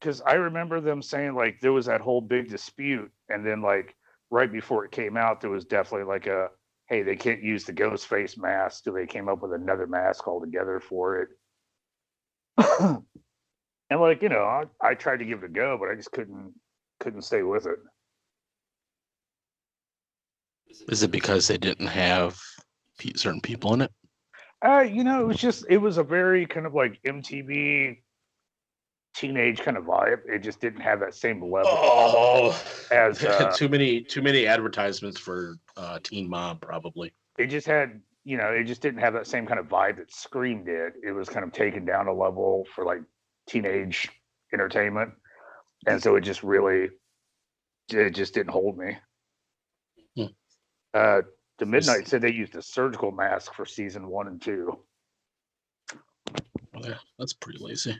because I remember them saying like there was that whole big dispute, and then like right before it came out, there was definitely like a hey, they can't use the ghost face mask, so they came up with another mask altogether for it. And like I tried to give it a go, but I just couldn't stay with it. Is it because they didn't have certain people in it? It was a very kind of like MTV teenage kind of vibe. It just didn't have that same level as too many advertisements for Teen Mom, probably. It just had, it just didn't have that same kind of vibe that Scream did. It was kind of taken down a level for like teenage entertainment, and so it just didn't hold me. The Midnight said they used a surgical mask for season 1 and 2. Well, yeah, that's pretty lazy.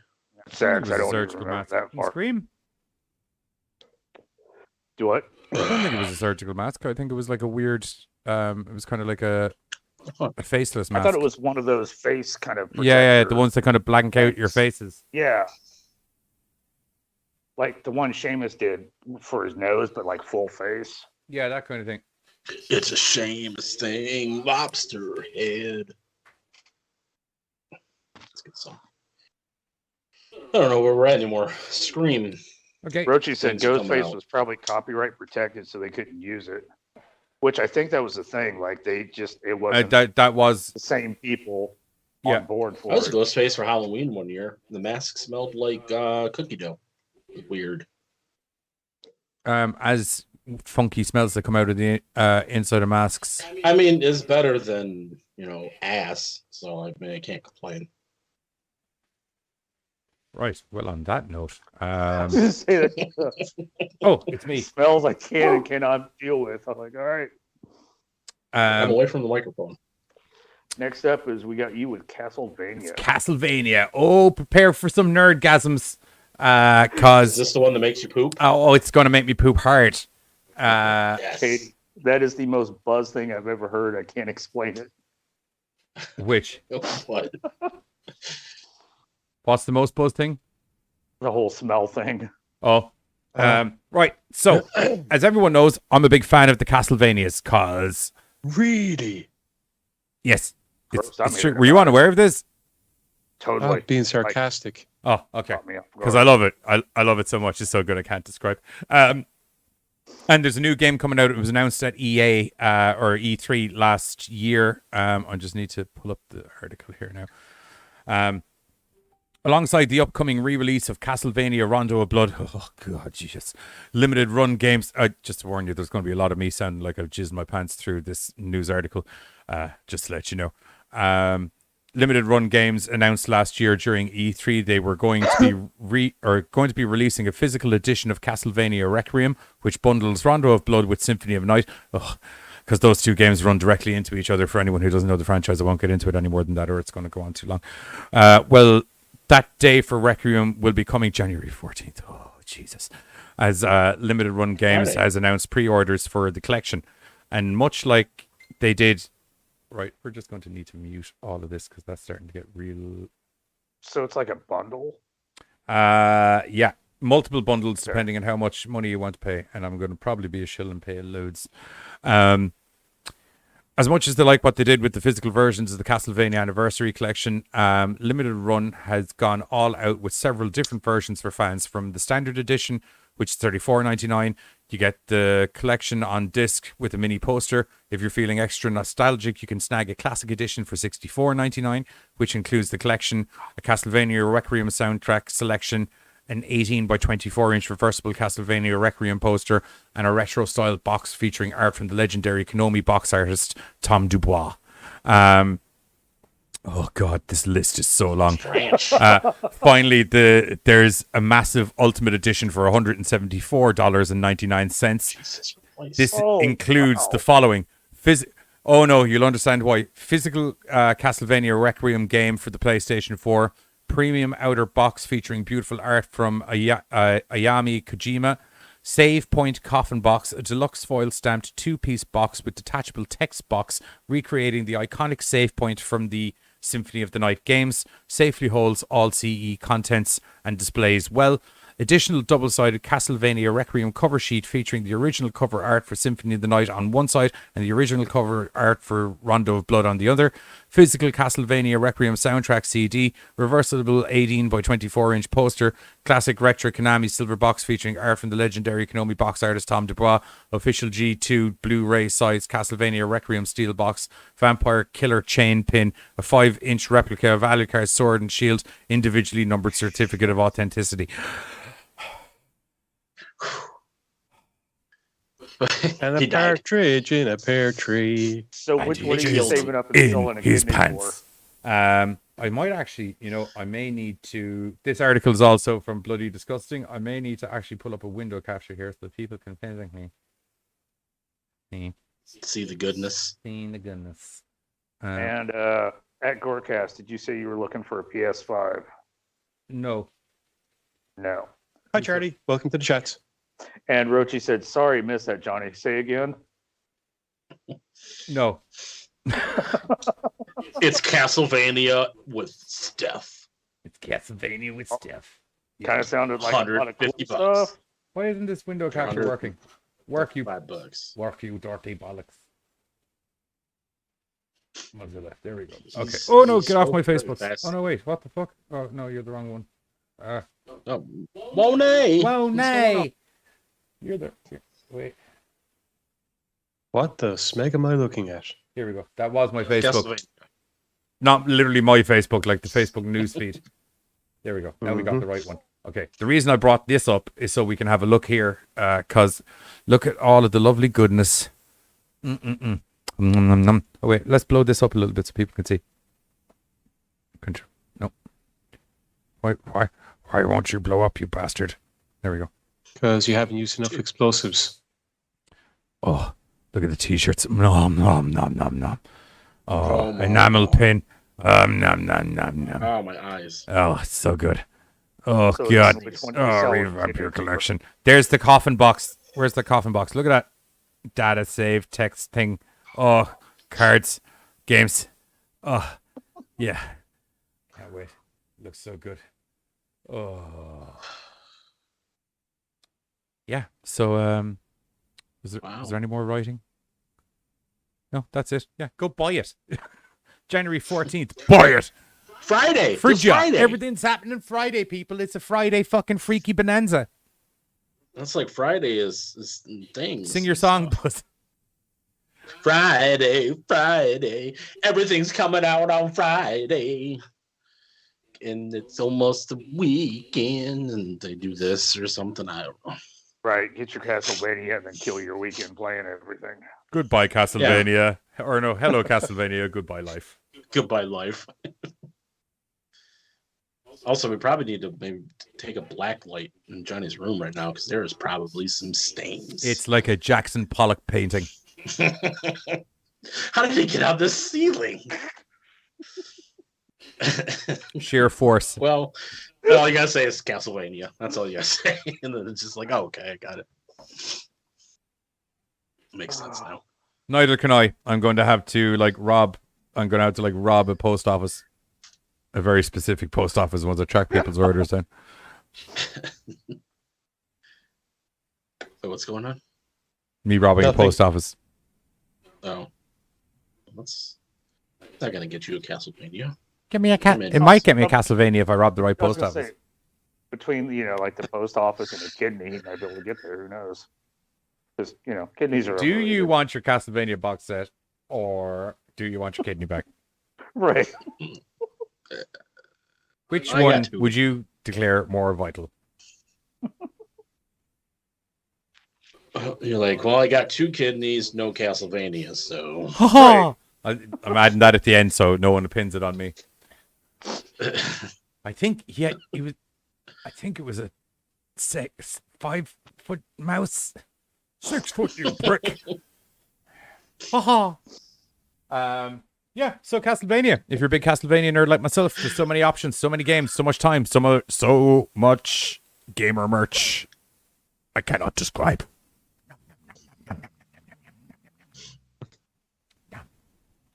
Sex, I don't surgical remember mask that in far. Scream. Do what? I don't think it was a surgical mask. I think it was like a weird. It was kind of like a faceless mask. I thought it was one of those face kind of. Yeah, the ones that kind of blank out your faces. Yeah. Like the one Seamus did for his nose, but like full face. Yeah, that kind of thing. It's a Seamus thing, lobster head. Let's get some. I don't know where we're at anymore. Scream. Okay. Rochi said Things coming Ghostface out. was probably copyright protected, so they couldn't use it. Which I think that was the thing. Like it wasn't That was the same people Yeah. on board for I was it. Ghostface for Halloween one year. The mask smelled like cookie dough. Weird. as funky smells that come out of the inside of masks. I mean, it's better than ass. So I mean, I can't complain. Right. Well, on that note, Say that- oh, it's me. smells I can and cannot deal with. I'm like, all right. I'm away from the microphone. Next up is we got you with Castlevania. Castlevania. Oh, prepare for some nerdgasms. Cause Is this the one that makes you poop? oh, it's gonna make me poop hard. Yes. Katie, that is the most buzz thing I've ever heard. I can't explain it. Which? What? What's the most buzzed thing? The whole smell thing. Oh, right. So, as everyone knows, I'm a big fan of the Castlevanias. Cause Really? yes, Gross, I'm it's true. even Were you unaware of this? Totally. Being sarcastic. Oh, okay. Caught me off guard. Because I love it. I love it so much. It's so good I can't describe. And there's a new game coming out. It was announced at EA or E3 last year. I just need to pull up the article here now. Alongside the upcoming re-release of Castlevania Rondo of Blood. Oh, God, Jesus. Limited run games. Just to warn you, there's going to be a lot of me sounding like I've jizzed my pants through this news article. Just to let you know. Limited run games announced last year during E3. They were going to be releasing a physical edition of Castlevania Requiem, which bundles Rondo of Blood with Symphony of Night. Because those two games run directly into each other. For anyone who doesn't know the franchise, I won't get into it any more than that, or it's going to go on too long. Well, that day for Requiem will be coming January 14th. Oh, Jesus. As Limited Run Games has announced pre-orders for the collection. And much like they did... Right, we're just going to need to mute all of this because that's starting to get real... So it's like a bundle? Yeah. Multiple bundles depending on how much money you want to pay. And I'm going to probably be a shill and pay loads. As much as they like what they did with the physical versions of the Castlevania Anniversary Collection, Limited Run has gone all out with several different versions for fans. From the Standard Edition, which is $34.99, you get the collection on disc with a mini poster. If you're feeling extra nostalgic, you can snag a Classic Edition for $64.99, which includes the collection, a Castlevania Requiem soundtrack selection, an 18 by 24 inch reversible Castlevania Requiem poster, and a retro style box featuring art from the legendary Konami box artist Tom Dubois. Oh God, this list is so long. Finally, there's a massive Ultimate Edition for $174.99. This includes the following. Oh no, you'll understand why. Physical Castlevania Requiem game for the PlayStation 4. Premium outer box featuring beautiful art from Ayami Kojima. Save point coffin box, a deluxe foil stamped 2-piece box with detachable text box recreating the iconic save point from the Symphony of the Night games. Safely holds all CE contents and displays well. additional double-sided Castlevania Requiem cover sheet featuring the original cover art for Symphony of the Night on one side and the original cover art for Rondo of Blood on the other. Physical Castlevania Requiem soundtrack CD, reversible 18 by 24-inch poster, classic retro Konami silver box featuring art from the legendary Konami box artist Tom Dubois, official G2 Blu-ray size Castlevania Requiem steel box, Vampire Killer chain pin, a 5-inch replica of Alucard's sword and shield, individually numbered certificate of authenticity. And He a died. partridge in a pear tree. So which one are you saving up and selling In a his kidney pants. I might actually, I may need to. This article is also from Bloody Disgusting. I may need to actually pull up a window capture here so that people can think me. See the goodness. Seeing the goodness. And at GoreCast, did you say you were looking for a PS5? No. No. Hi, Charlie. Welcome to the chats. And Rochi said, "Sorry, missed that, Johnny. Say again." No. It's Castlevania with Steph. It's Castlevania with Steph. Kind of sounded like a lot of cool $150. stuff. Why isn't this window capture working? Work, you $5. Work, you dirty bollocks. Mozilla. There we go. Okay. He's- Oh no, he's get off so my very Facebook. fast. Oh no, wait. What the fuck? Oh no, you're the wrong one. Oh, Monet. Whoa, nay. You're there. Here, wait. What the smeg am I looking at? Here we go. That was my Facebook. Castlevania. Not literally my Facebook, like the Facebook news feed. There we go. Now we got the right one. Okay. The reason I brought this up is so we can have a look here, because look at all of the lovely goodness. Oh wait, let's blow this up a little bit so people can see. No. Why won't you blow up, you bastard? There we go. Because you haven't used enough explosives. Oh, look at the t-shirts. Nom, nom, nom, nom, nom. Oh, my enamel God. pin. Nom, nom, nom, nom. Oh, my eyes. Oh, it's so good. Oh, So God. which one do Oh, you sell? revamp your collection. There's the coffin box. Where's the coffin box? Look at that. Data save, text thing. Oh, cards, games. Oh, yeah. Can't wait. Looks so good. Oh. Yeah. So, is there any more writing? No, that's it. Yeah, go buy it. January 14th. Buy it. Friday. For This Friday. Everything's happening Friday, people. It's a Friday fucking freaky bonanza. That's like Friday is things. Sing your song, Buzz. Friday, Friday. Everything's coming out on Friday. And it's almost the weekend, and they do this or something. I don't know. Right. Get your Castlevania and then kill your weekend playing everything. Goodbye, Castlevania. Or no, hello, Castlevania. Goodbye, life. Goodbye, life. Also, we probably need to maybe take a black light in Johnny's room right now because there is probably some stains. It's like a Jackson Pollock painting. How did he get out the ceiling? Sheer force. Well, all you gotta say is Castlevania. That's all you gotta say, and then it's just like, oh, okay, I got it. Makes sense now. Neither can I. I'm going to have to rob a post office. A very specific post office once I track people's orders down. So what's going on? Me robbing Nothing. a post office. Oh, that's not gonna get you a Castlevania. Get me a I mean, It might get me a Castlevania if I rob the right I was post gonna office. say, between like the post office and the kidney, he might be able to get there. Who knows? Because kidneys are. Do you overrated. want your Castlevania box set, or do you want your kidney back? Right. Which I got one two. would you declare more vital? You're like, well, I got 2 kidneys, no Castlevania, so. I'm adding that at the end so no one pins it on me. I think it was a 5-foot mouse. 6 foot, you prick. Yeah, so Castlevania. If you're a big Castlevania nerd like myself, there's so many options, so many games, so much time, so much gamer merch. I cannot describe.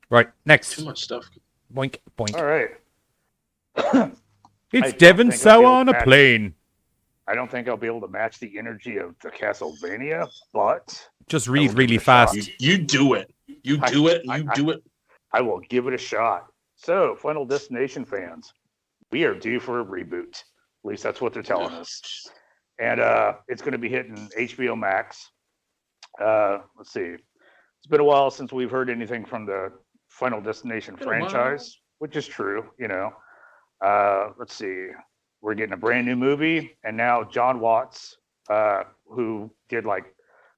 Right, next. Too much stuff. Boink, boink. All right. It's I Devon think I Sow feel on a bad. plane. I don't think I'll be able to match the energy of the Castlevania, but Just I read will really give it a shot. fast. You do it. You do it. You do it. I will give it a shot. So, Final Destination fans, we are due for a reboot. At least that's what they're telling us. And it's going to be hitting HBO Max. Let's see. It's been a while since we've heard anything from the Final Destination franchise, which is true, you know. Let's see. We're getting a brand new movie, and now John Watts, who did like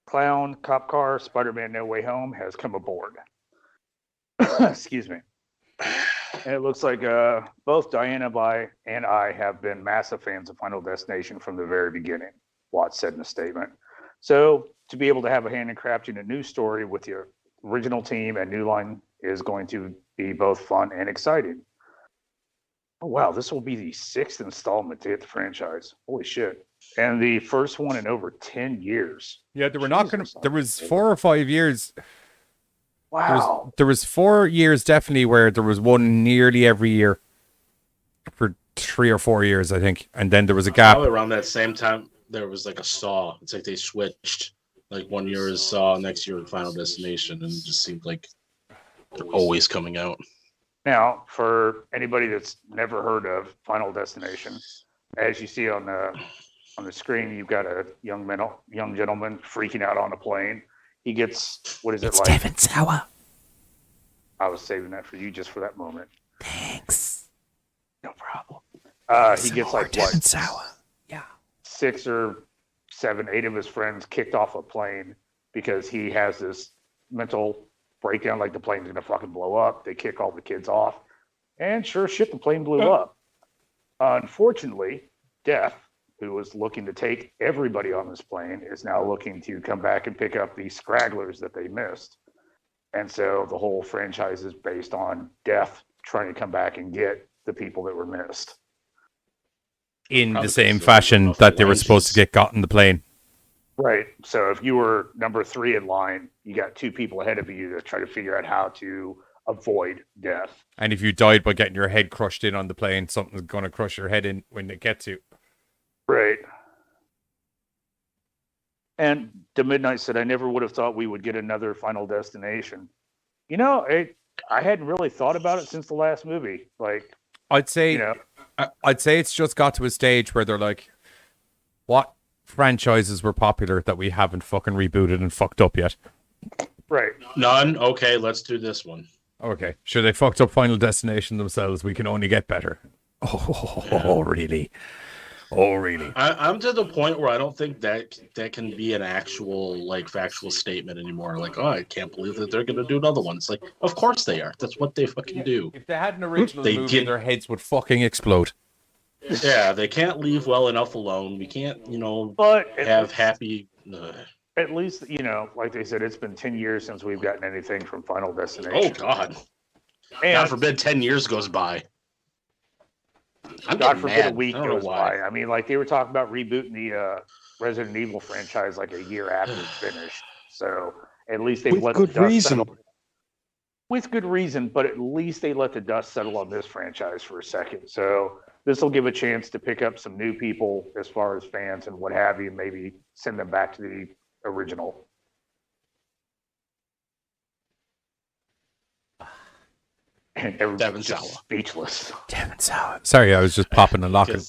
Clown, Cop Car, Spider-Man No Way Home, has come aboard. Excuse me. And it looks like both Diana and I have been massive fans of Final Destination from the very beginning, Watts said in a statement. So to be able to have a hand in crafting a new story with your original team and New Line is going to be both fun and exciting. Oh, wow, this will be the 6th installment to hit the franchise. Holy shit. And the first one in over 10 years. Yeah, they were not going to... There was 4 or 5 years... Wow. There was 4 years definitely where there was one nearly every year for 3 or 4 years, I think. And then there was a gap. Probably around that same time, there was like a Saw. It's like they switched. Like 1 year is Saw, next year Final Destination. And it just seemed like they're always coming out. Now, for anybody that's never heard of Final Destination, as you see on the screen, you've got a young gentleman freaking out on a plane. He gets, what is it like? Devin Sauer. I was saving that for you just for that moment. Thanks. No problem. He gets like Devin what? Sauer. Yeah. 6 or 7, 8 of his friends kicked off a plane because he has this mental breakdown, like the plane's gonna fucking blow up. They kick all the kids off, and sure shit, the plane blew up. Unfortunately, Death, who was looking to take everybody on this plane, is now looking to come back and pick up the scragglers that they missed. And so the whole franchise is based on Death trying to come back and get the people that were missed. In the same fashion that they were supposed to get got in the plane. Right. So if you were number 3 in line, you got 2 people ahead of you to try to figure out how to avoid death. And if you died by getting your head crushed in on the plane, something's going to crush your head in when it gets you. Right. And the Midnight said, I never would have thought we would get another Final Destination. You know, I hadn't really thought about it since the last movie. Like, I'd say, you know, I'd say it's just got to a stage where they're like, what franchises were popular that we haven't fucking rebooted and fucked up yet? Right. None? Okay, let's do this one. Okay. Sure, they fucked up Final Destination themselves. We can only get better. Oh, really? Oh, really? I'm to the point where I don't think that can be an actual, like, factual statement anymore. Like, oh, I can't believe that they're going to do another one. It's like, of course they are. That's what they fucking do. If they had an original movie, their heads would fucking explode. Yeah, they can't leave well enough alone. We can't, have happy... At least, like they said, it's been 10 years since we've gotten anything from Final Destination. Oh, God. And God forbid 10 years goes by. God forbid a week goes by. I mean, like, they were talking about rebooting the Resident Evil franchise like a year after it's finished. So at least they let the dust settle. With good reason, but at least they let the dust settle on this franchise for a second. So this will give a chance to pick up some new people as far as fans and what have you, maybe send them back to the original. And everyone's just speechless. Devin Sauer. Sorry, I was just popping and locking.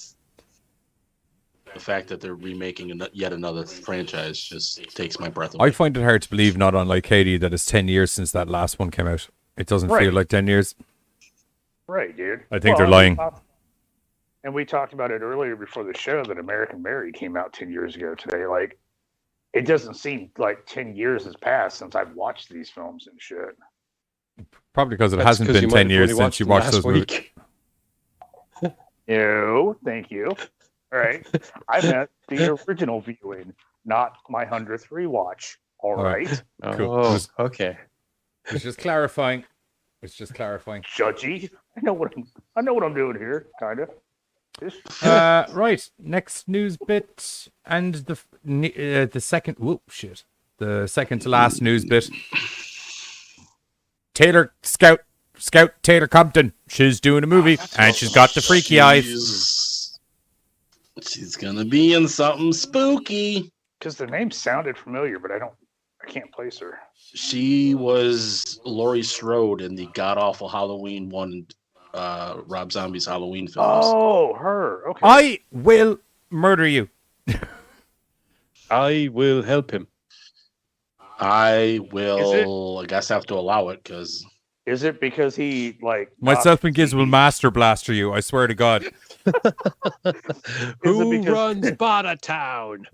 The fact that they're remaking yet another franchise just takes my breath away. I find it hard to believe, not unlike Katie, that it's 10 years since that last one came out. It doesn't feel like 10 years. Right, dude. I think they're lying. And we talked about it earlier before the show that American Mary came out 10 years ago today. Like, it doesn't seem like 10 years has passed since I've watched these films and shit. Probably because it hasn't been 10 years since you watched those movies. No, thank you. All right. I meant the original viewing, not my 100th rewatch. All right. Cool. Oh, okay. It's just clarifying. Judgy. I know what I'm doing here, kind of. Right. Next news bit and the second. Whoop, shit. The second to last news bit. Scout Taylor Compton. She's doing a movie and she's got the freaky eyes. She's gonna be in something spooky. Because the name sounded familiar, but I can't place her. She was Laurie Strode in the god awful Halloween one, Rob Zombie's Halloween films. Oh, her. Okay. I will murder you. I will help him. I will. I guess have to allow it because. Is it because he like Myself and Giz will master blaster you. I swear to God. Who runs Bada Town?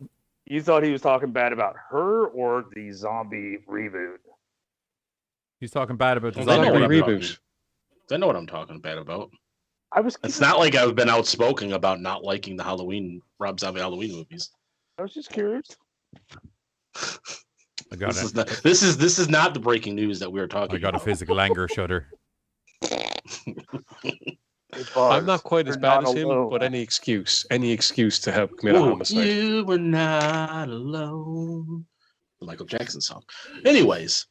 You thought he was talking bad about her or the zombie reboot? He's talking bad about the I know zombie what reboot. I know what I'm talking bad about. It's not like I've been outspoken about not liking the Rob Zombie Halloween movies. I was just curious. I got this is not the breaking news that we were talking. I got about. a physical anger shudder. I'm not quite as bad as him, but any excuse to help commit a homicide. You were not alone. The Michael Jackson song. Anyways,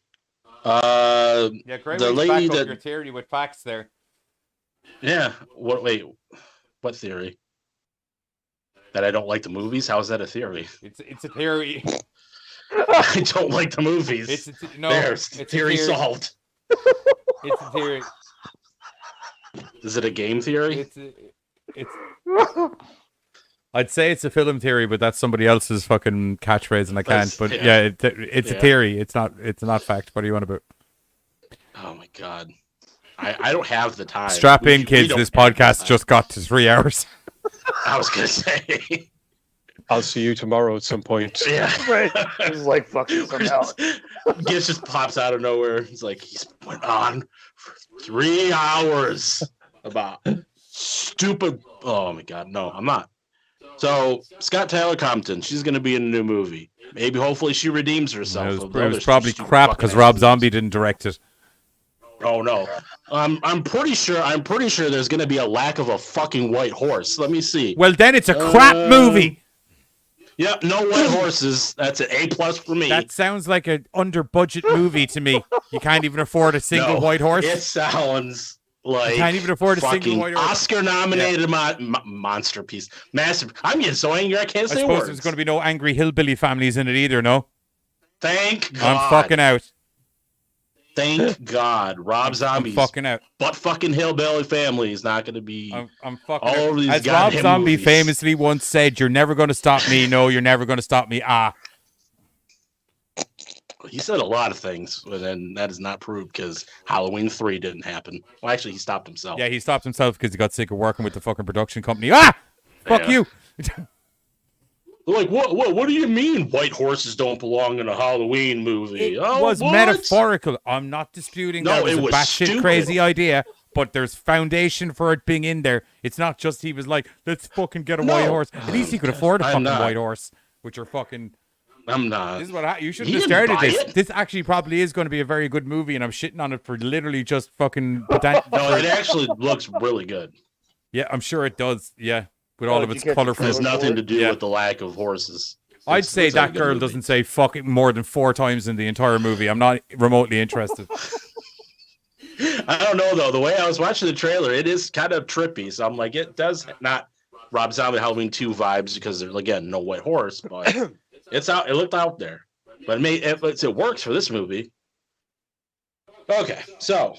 Yeah, great the way to lady back up that your theory with facts there. Yeah. Wait. What theory? That I don't like the movies? How is that a theory? It's a theory. I don't like the movies. It's theory solved. It's a theory. Is it a game theory? It's. I'd say it's a film theory, but that's somebody else's fucking catchphrase, and I can't. But yeah, it's a theory. It's not fact. What do you want about? Oh my god, I don't have the time. Strap in, kids. This podcast just got to 3 hours. I was gonna say. I'll see you tomorrow at some point. Yeah, right. This is like fucking some out. Giz just pops out of nowhere. He's like, he's went on for 3 hours about stupid. Oh my god, no, I'm not. So Scott Taylor Compton, she's gonna be in a new movie. Maybe, hopefully, she redeems herself. It was probably crap because Rob Zombie didn't direct it. Oh no, I'm pretty sure there's gonna be a lack of a fucking white horse. Let me see. Well, then it's a crap movie. Yep, no white horses. That's an A+ for me. That sounds like an under budget movie to me. You can't even afford a single white horse. It sounds like you can't even afford a single white horse. Oscar-nominated monster piece. Massive. I'm getting so angry I can't say suppose words. there's going to be no angry hillbilly families in it either, no? Thank God. I'm fucking out. Thank God. Rob Zombie's fucking out. But fucking hillbilly family is not going to be I'm fucking all out. over these As goddamn Rob Zombie movies. famously once said, "You're never going to stop me. No, you're never going to stop me." He said a lot of things, but then that is not proved because Halloween 3 didn't happen. Well, actually, he stopped himself. Yeah, he stopped himself because he got sick of working with the fucking production company. Fuck you. They're like, what do you mean white horses don't belong in a Halloween movie? It was metaphorical. I'm not disputing that it was a batshit crazy idea, but there's foundation for it being in there. It's not just he was like, let's fucking get a white horse. At least he could afford a fucking white horse, which are fucking... I'm not. This is what you shouldn't have started this. This actually probably is going to be a very good movie, and I'm shitting on it for literally just fucking... No, it actually looks really good. Yeah, I'm sure it does. Yeah. With all of its colorful. It has nothing to do with the lack of horses. I'd say that girl doesn't say fuck it more than 4 times in the entire movie. I'm not remotely interested. I don't know, though. The way I was watching the trailer, it is kind of trippy. So I'm like, it does not Rob Zombie Halloween 2 vibes because there's, again, no white horse. But it's out. It looked out there. But it works for this movie. Okay, so...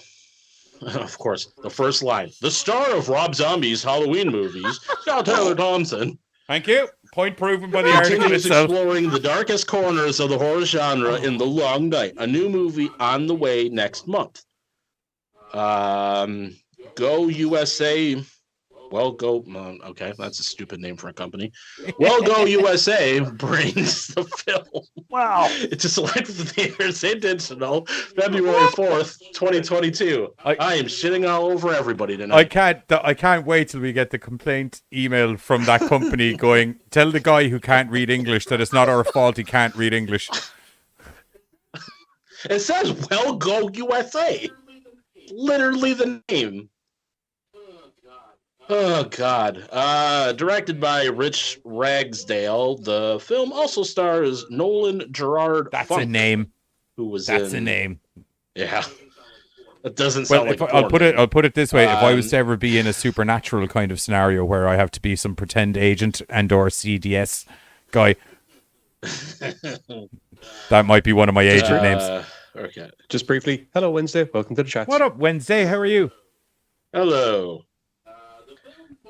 Of course, the first line. The star of Rob Zombie's Halloween movies, Scott Taylor Thompson. Thank you. Point proven by the article continues itself. Exploring the darkest corners of the horror genre in The Long Night. A new movie on the way next month. Go USA. Well, go. Okay, that's a stupid name for a company. Well, Go USA brings the film. Wow. It's a select theaters digital February 4th, 2022. I am shitting all over everybody tonight. I can't wait till we get the complaint email from that company going, tell the guy who can't read English that it's not our fault he can't read English. It says Well Go USA. Literally the name. Oh, God. Directed by Rich Ragsdale, the film also stars Nolan Gerard That's Funk, a name. Who was That's a name. Yeah. That doesn't Well, sound like I'll put it this way: if I was Um, to ever be in a supernatural kind of scenario where I have to be some pretend agent and/or CDS guy, that might be one of my agent names. Okay. Just briefly, hello Wednesday. Welcome to the chat. What up, Wednesday? How are you? Hello.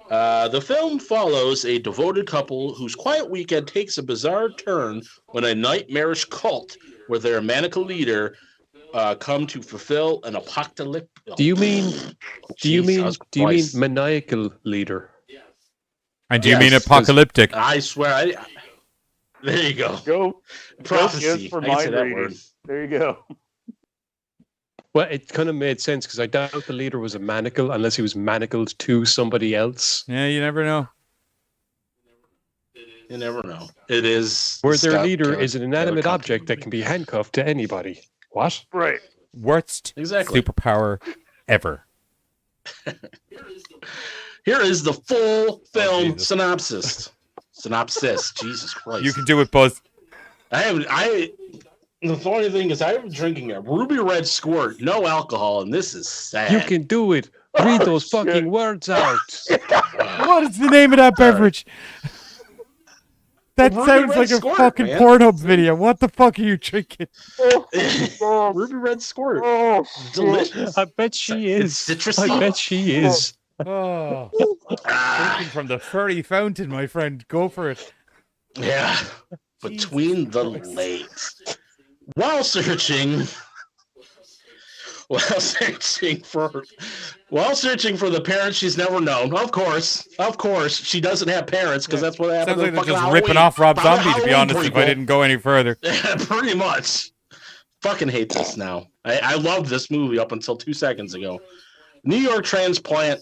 The film follows a devoted couple whose quiet weekend takes a bizarre turn when a nightmarish cult with their maniacal leader come to fulfill an apocalypse. Do you mean maniacal leader? And do you mean Yes, apocalyptic? I swear, there you go. Go Prophecy. for I can say mind that reading. word. There you go. Well, it kind of made sense because I doubt the leader was a manacle unless he was manacled to somebody else. Yeah, you never know. You never know. It is Where their Scott leader Taylor- is an inanimate Taylor object that can be handcuffed to anybody. What? Right. Worst Exactly. superpower ever. Here is the full film Jesus. synopsis. Jesus Christ. You can do it, Buzz. The funny thing is I'm drinking a ruby red squirt, no alcohol, and this is sad. You can do it. Read those fucking words out. What is the name of that beverage? That Ruby sounds Red like a Squirt, fucking man. Pornhub video. What the fuck are you drinking? Ruby red squirt. Delicious. I bet she is. It's citrusy. I bet she is. Oh, drinking from the furry fountain, my friend. Go for it. Yeah. Between the legs. While searching for the parents she's never known. Of course, she doesn't have parents because that's what happened. Sounds like in they're fucking just ripping Halloween. off Rob Probably Zombie, to be Halloween honest, if I prequel. didn't go any further. Pretty much. Fucking hate this now. I loved this movie up until 2 seconds ago. New York transplant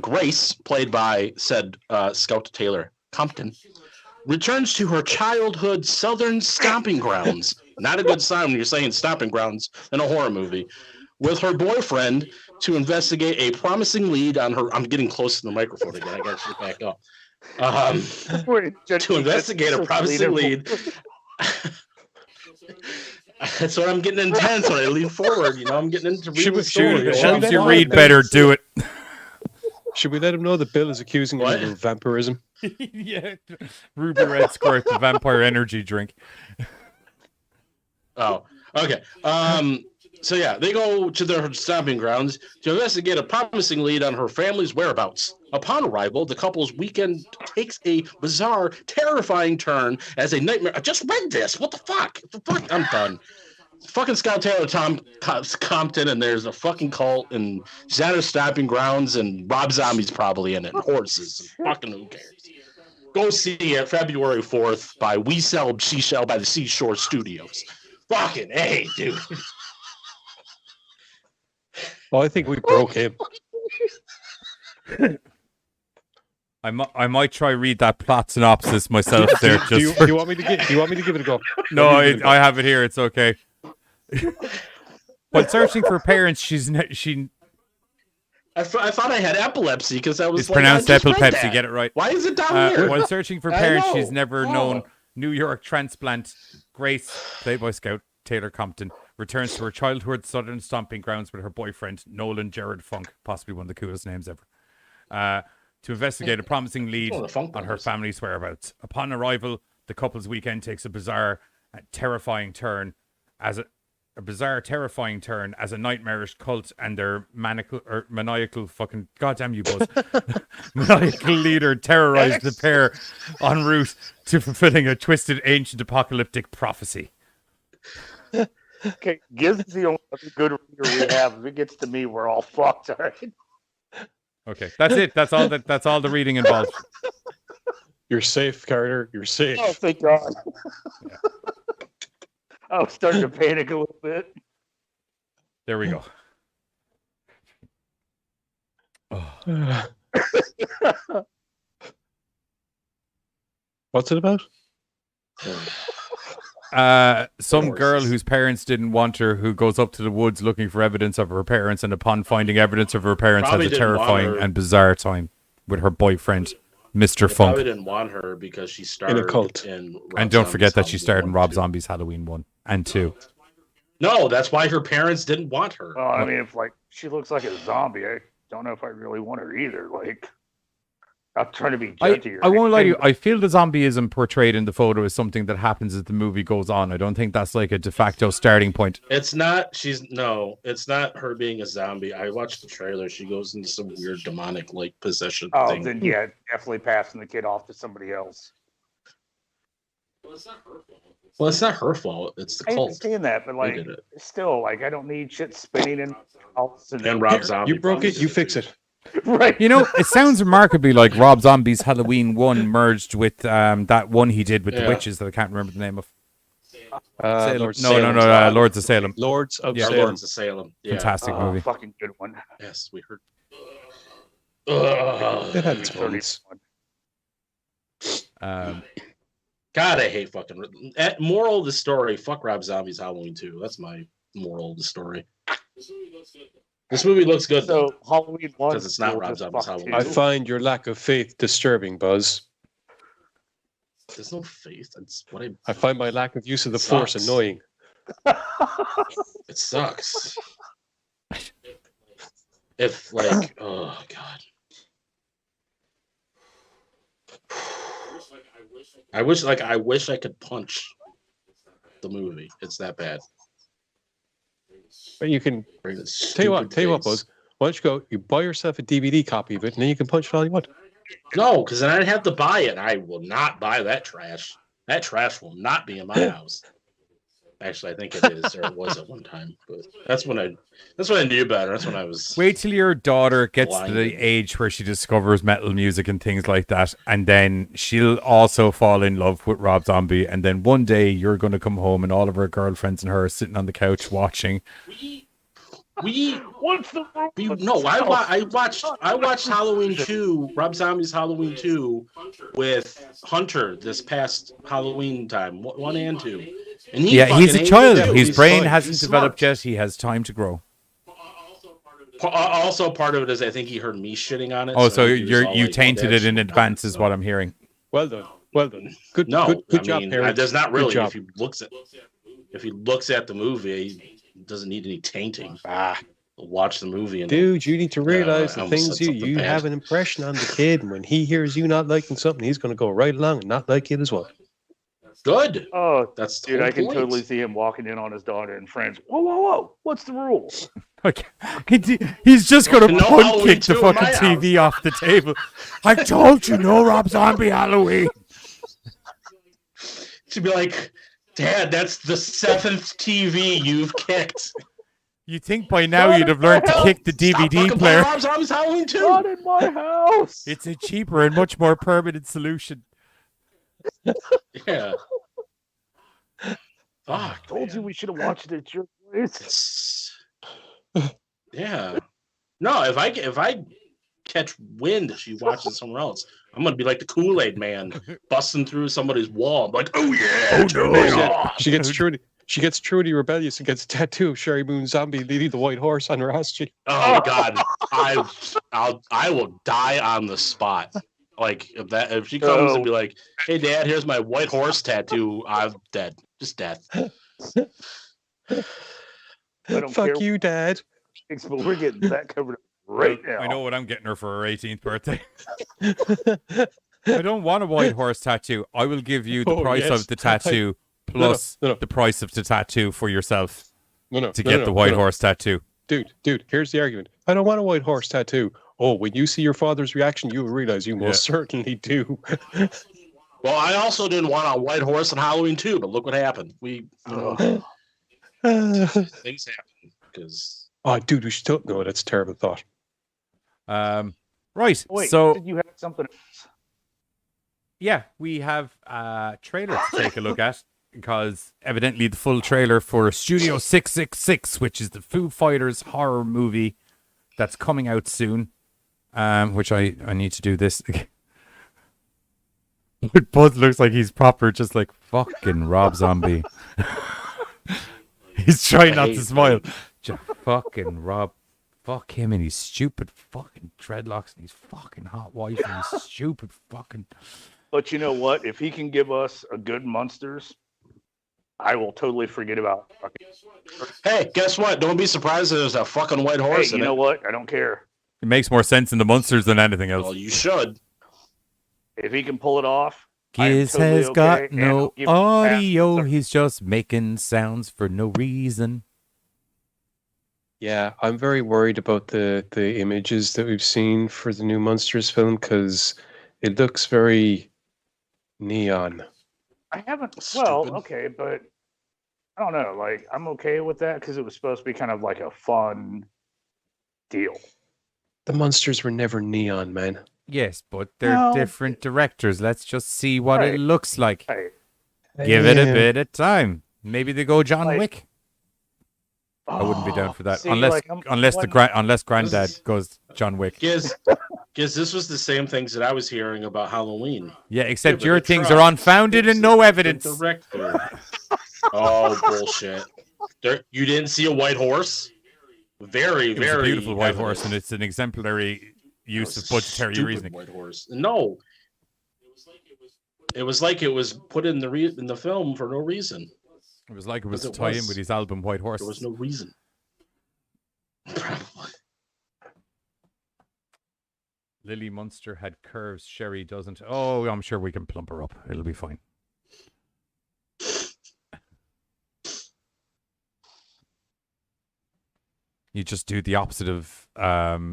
Grace, played by said Scout Taylor Compton, returns to her childhood southern stomping grounds. Not a good sign when you're saying stomping grounds in a horror movie. With her boyfriend to investigate a promising lead on her. I'm getting close to the microphone again. I got to get back up. To investigate a promising lead. That's what I'm getting intense when I lean forward. You know, I'm getting into reading the story. Helps you read better, do it. Should we let him know that Bill is accusing him of vampirism? Yeah. Ruby Red Squirt, the vampire energy drink. Oh, okay. So yeah, they go to their stomping grounds to investigate a promising lead on her family's whereabouts. Upon arrival, the couple's weekend takes a bizarre, terrifying turn as a nightmare. I just read this. What the fuck? I'm done. Fucking Scott Taylor, Tom Compton, and there's a fucking cult, and she's at her stomping grounds, and Rob Zombie's probably in it, and horses. And fucking who cares? Go see it February 4th by We Sell Seashell by the Seashore Studios. Fucking hey, dude. Oh, I think we broke him. I might try read that plot synopsis myself there. Do you want me to give it a go? No, I have it here. It's okay. While searching for parents, I thought I had epilepsy because I was. It's pronounced epilepsy. Get it right. Why is it down here? While searching for parents, she's never known. New York transplant Grace, played by Scout Taylor Compton, returns to her childhood southern stomping grounds with her boyfriend Nolan Jared Funk, possibly one of the coolest names ever, to investigate a promising lead on her family's whereabouts. Upon arrival, the couple's weekend takes a bizarre, terrifying turn as a nightmarish cult and their maniacal fucking goddamn you Buzz maniacal leader terrorize the pair en route to fulfilling a twisted ancient apocalyptic prophecy. Okay, Giz is the only good reader we have. If it gets to me, we're all fucked. All right. Okay, that's it. That's all the reading involved. You're safe, Carter. You're safe. Oh, thank God. I was starting to panic a little bit. There we go. What's it about? Some girl whose parents didn't want her, who goes up to the woods looking for evidence of her parents, and upon finding evidence of her parents, Probably has a didn't want terrifying her. and bizarre time with her boyfriend, Mr. They Funk. probably didn't want her because she started in a cult. in Rob And don't forget that Zombie's she starred in Halloween Rob 1 and 2. Zombie's Halloween 1 and 2. No, that's why her parents didn't want her. Well, I mean, if like she looks like a zombie, I don't know if I really want her either. Like, I'm trying to be judgy. I won't lie to you. I feel the zombieism portrayed in the photo is something that happens as the movie goes on. I don't think that's like a de facto starting point. It's not. It's not her being a zombie. I watched the trailer. She goes into some weird demonic like possession thing. Then yeah, definitely passing the kid off to somebody else. Well, it's not her fault. It's the I cult. understand that, but like, still, like, I don't need shit spinning in house and Rob Zombie. You broke it. You fix it. Right. You know, it sounds remarkably like Rob Zombie's Halloween 1 merged with that one he did with the witches that I can't remember the name of. Lords of Salem. Lords of Salem. Lords of Salem. Salem. Lords of Salem. Yeah. Fantastic movie. Fucking good one. Yes, we heard. It had its moments. God, I hate fucking. Moral of the story: fuck Rob Zombie's Halloween 2. That's my moral of the story. This movie looks good. So Halloween 1 because it's not Rob Zombie's Halloween 2. I find your lack of faith disturbing, Buzz. There's no faith. That's what I find my lack of use of the Force annoying. It sucks. If like, oh god. I wish I could punch the movie. It's that bad. But you can tell you what, Buzz. Why don't you go? You buy yourself a DVD copy of it, and then you can punch it all you want. No, because then I'd have to buy it. I will not buy that trash. That trash will not be in my house. Actually, I think it is, or it was at one time. But that's when I knew better. That's when I was. Wait till your daughter gets blinded. to the age where she discovers metal music and things like that, and then she'll also fall in love with Rob Zombie. And then one day you're going to come home, and all of her girlfriends and her are sitting on the couch watching. What's the I watched Halloween 2, Rob Zombie's Halloween 2 with Hunter this past Halloween time, 1 and 2. And he's a child. His brain fun. hasn't He's developed smart. yet. He has time to grow. Also, part of it is I think he heard me shitting on it. Oh, so he was all you like, tainted "Dad, it in shit." advance, is what I'm hearing. Well done. Well done. Good No, good I job, mean, parents. there's not Good really. job. If he looks at the movie, he doesn't need any tainting. Watch the movie and Dude, you need to realize I the almost things said something you bad. have an impression on the kid, and when he hears you not liking something, he's going to go right along and not like it as well. Good. Oh, That's the dude, whole I can point. totally see him walking in on his daughter and friends. Whoa! What's the rule? Okay. He's just going to No punt Halloween kick the 2 in fucking my TV off the table. I told you, no Rob Zombie Halloween. She'd be like, "Dad, that's the 7th TV you've kicked." You think by now you'd have learned to kick the Stop DVD fucking player. playing Rob Zombie's Halloween 2. Not in my house. It's a cheaper and much more permanent solution. Yeah. I told you we should have watched it at your place. Yeah. No, if I catch wind she watches somewhere else, I'm gonna be like the Kool-Aid man busting through somebody's wall. I'm like, oh yeah, turn it off. She gets Trudy rebellious and gets a tattoo of Sherry Moon Zombie leading the white horse on her ass cheek. Oh God, I will die on the spot. Like if she comes and be like, "Hey Dad, here's my white horse tattoo," I'm dead. Just death. I don't Fuck care. you, Dad. But we're getting that covered up right now. I know what I'm getting her for her 18th birthday. I don't want a white horse tattoo. I will give you the price of the tattoo plus No. the price of the tattoo for yourself No, to get the white horse tattoo. Dude, here's the argument. I don't want a white horse tattoo. Oh, when you see your father's reaction, you will realize you most certainly do. Well, I also didn't want a white horse on Halloween too, but look what happened. Things happen because. Oh, dude, we should no, that's a terrible thought. Right. Wait, so did you have something else? yeah, we have a trailer to take a look at because evidently the full trailer for Studio 666, which is the Foo Fighters horror movie that's coming out soon, which I need to do this. Buzz looks like he's proper, just like fucking Rob Zombie. He's trying not to smile. Just fucking Rob. Fuck him and his stupid fucking dreadlocks and his fucking hot wife and his stupid fucking. But you know what? If he can give us a good Munsters, I will totally forget about. Hey, guess what? Don't be surprised there's a fucking white horse Hey, in you know it. what? I don't care. It makes more sense in the monsters than anything else. Well, you should. If he can pull it off, I am Giz totally has okay, got and I'll no give him a pass. audio. He's just making sounds for no reason. Yeah, I'm very worried about the images that we've seen for the new Monsters film because it looks very neon. I haven't. Stupid. Well, okay, but I don't know. Like, I'm okay with that because it was supposed to be kind of like a fun deal. The monsters were never neon, man. Yes, but they're No. different directors. Let's just see what it Right. looks like. Hey, Give it a Yeah. bit of time. Maybe they go John Like- Wick. I wouldn't be down for that see, unless like, unless Granddad goes John Wick. Giz, this was the same things that I was hearing about Halloween. Yeah, except Give it your a things try. are unfounded and no The evidence. director. Oh, bullshit. You didn't see a white horse? Very, It was very a beautiful white evident. horse, and it's an exemplary use It of was a budgetary stupid reasoning. White horse. No. It was like it was put in the film for no reason. It was like it was to It tie in was. with his album White Horse. There was no reason. Probably. Lily Munster had curves. Sherry doesn't. Oh, I'm sure we can plump her up. It'll be fine. You just do the opposite of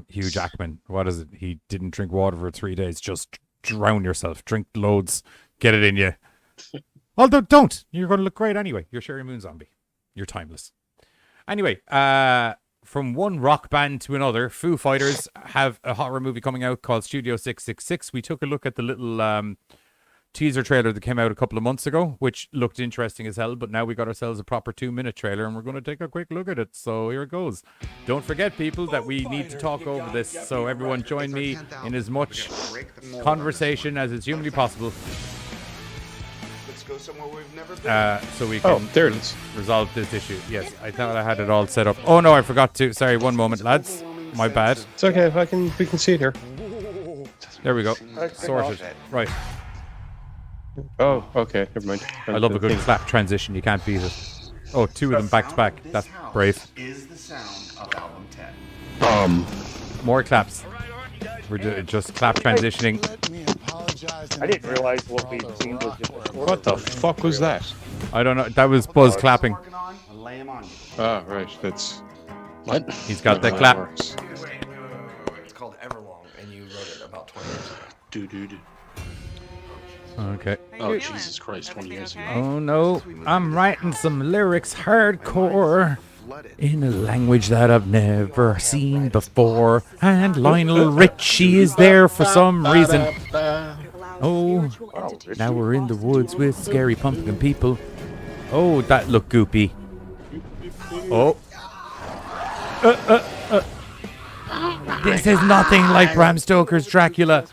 Hugh Jackman. What is it? He didn't drink water for 3 days. Just drown yourself. Drink loads. Get it in you. Although, don't. You're going to look great anyway. You're Sherry Moon Zombie. You're timeless. Anyway, from one rock band to another, Foo Fighters have a horror movie coming out called Studio 666. We took a look at the little teaser trailer that came out a couple of months ago, which looked interesting as hell, but now we got ourselves a proper 2-minute trailer and we're going to take a quick look at it. So here it goes. Don't forget, people, that we need to talk over this, so everyone join me in as much conversation as is humanly possible. Let's go somewhere we've never been. So we can there it is. resolve this issue. Yes, I thought I had it all set up. Oh no, I forgot to. Sorry, one moment, lads. My bad. It's okay. We can see it here. There we go. Sorted. Right. Oh, okay. Never mind. I love a good clap transition. You can't beat it. Oh, two of them back to back. That's brave. Is the sound of album 10. More claps. We're just clap transitioning. I didn't realize what we'd seen was just a short. What the fuck was that? I don't know. That was Buzz clapping. I'll lay 'em on you. Ah, right. That's What? He's got the how clap. it works. It's called Everlong, and you wrote it about 20 years ago. Do. Okay. Oh, Jesus Christ, 20 years ago. Oh no, I'm writing some lyrics hardcore in a language that I've never seen before. And Lionel Richie is there for some reason. Oh, now we're in the woods with scary pumpkin people. Oh, that looked goopy. Oh. This is nothing like Bram Stoker's Dracula.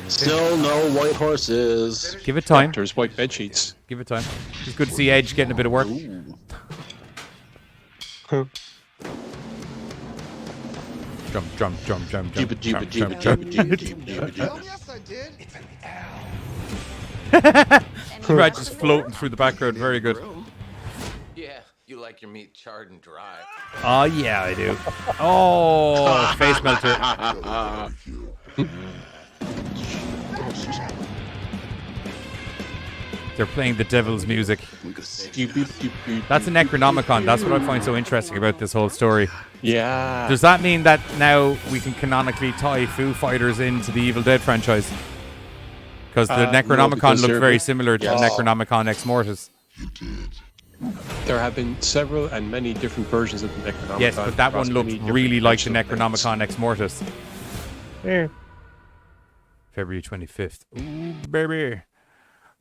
Still no white horses. Give it time. There's white bed sheets. Give it time. It's good to see Edge getting a bit of work. Jump. Yes, I did. Right, just floating through the background. Very good. Yeah, you like your meat charred and dry. Oh, yeah, I do. Oh, face melter. They're playing the devil's music. That's a Necronomicon. That's what I find so interesting about this whole story. Yeah. Does that mean that now we can canonically tie Foo Fighters into the Evil Dead franchise? Because the Necronomicon because looks they're- very similar to Yes. Necronomicon Ex Mortis. There have been several and many different versions of the Necronomicon. Yes, but that across one looks many different really like the dimensions. Necronomicon Ex Mortis. Yeah. February 25th. Ooh, baby.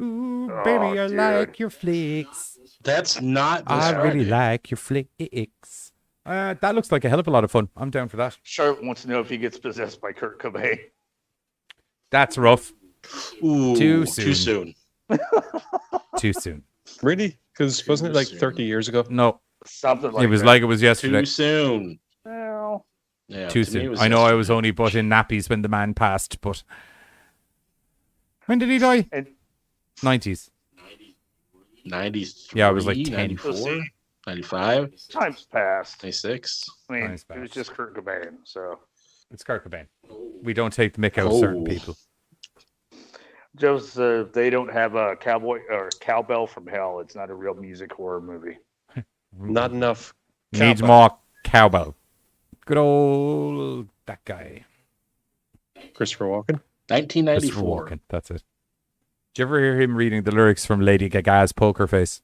Ooh, Oh, baby, I dude. like your flicks. That's not this I really Friday. like your flicks. That looks like a hell of a lot of fun. I'm down for that. Sharp wants to know if he gets possessed by Kurt Cobain. That's rough. Ooh, Too Too soon. soon. Too soon. Really? Because wasn't it like 30 years ago? No, Something like it was that. like it was yesterday. Too soon. Well, Yeah, Too to me it soon. was I know I yesterday. was only but in nappies when the man passed, but when did he die? And 90s. 93, Yeah, I was like 10. 94, 95, Times passed. 96. I mean, Times it was passed. just Kurt Cobain, so. It's Kurt Cobain. We don't take the mick out of certain people. Joseph, they don't have a cowboy or cowbell from hell. It's not a real music horror movie. Not enough. Needs cowbell. more cowbell. Good old that guy. Christopher Walken. 1994. Walken, that's it. Did you ever hear him reading the lyrics from Lady Gaga's Poker Face?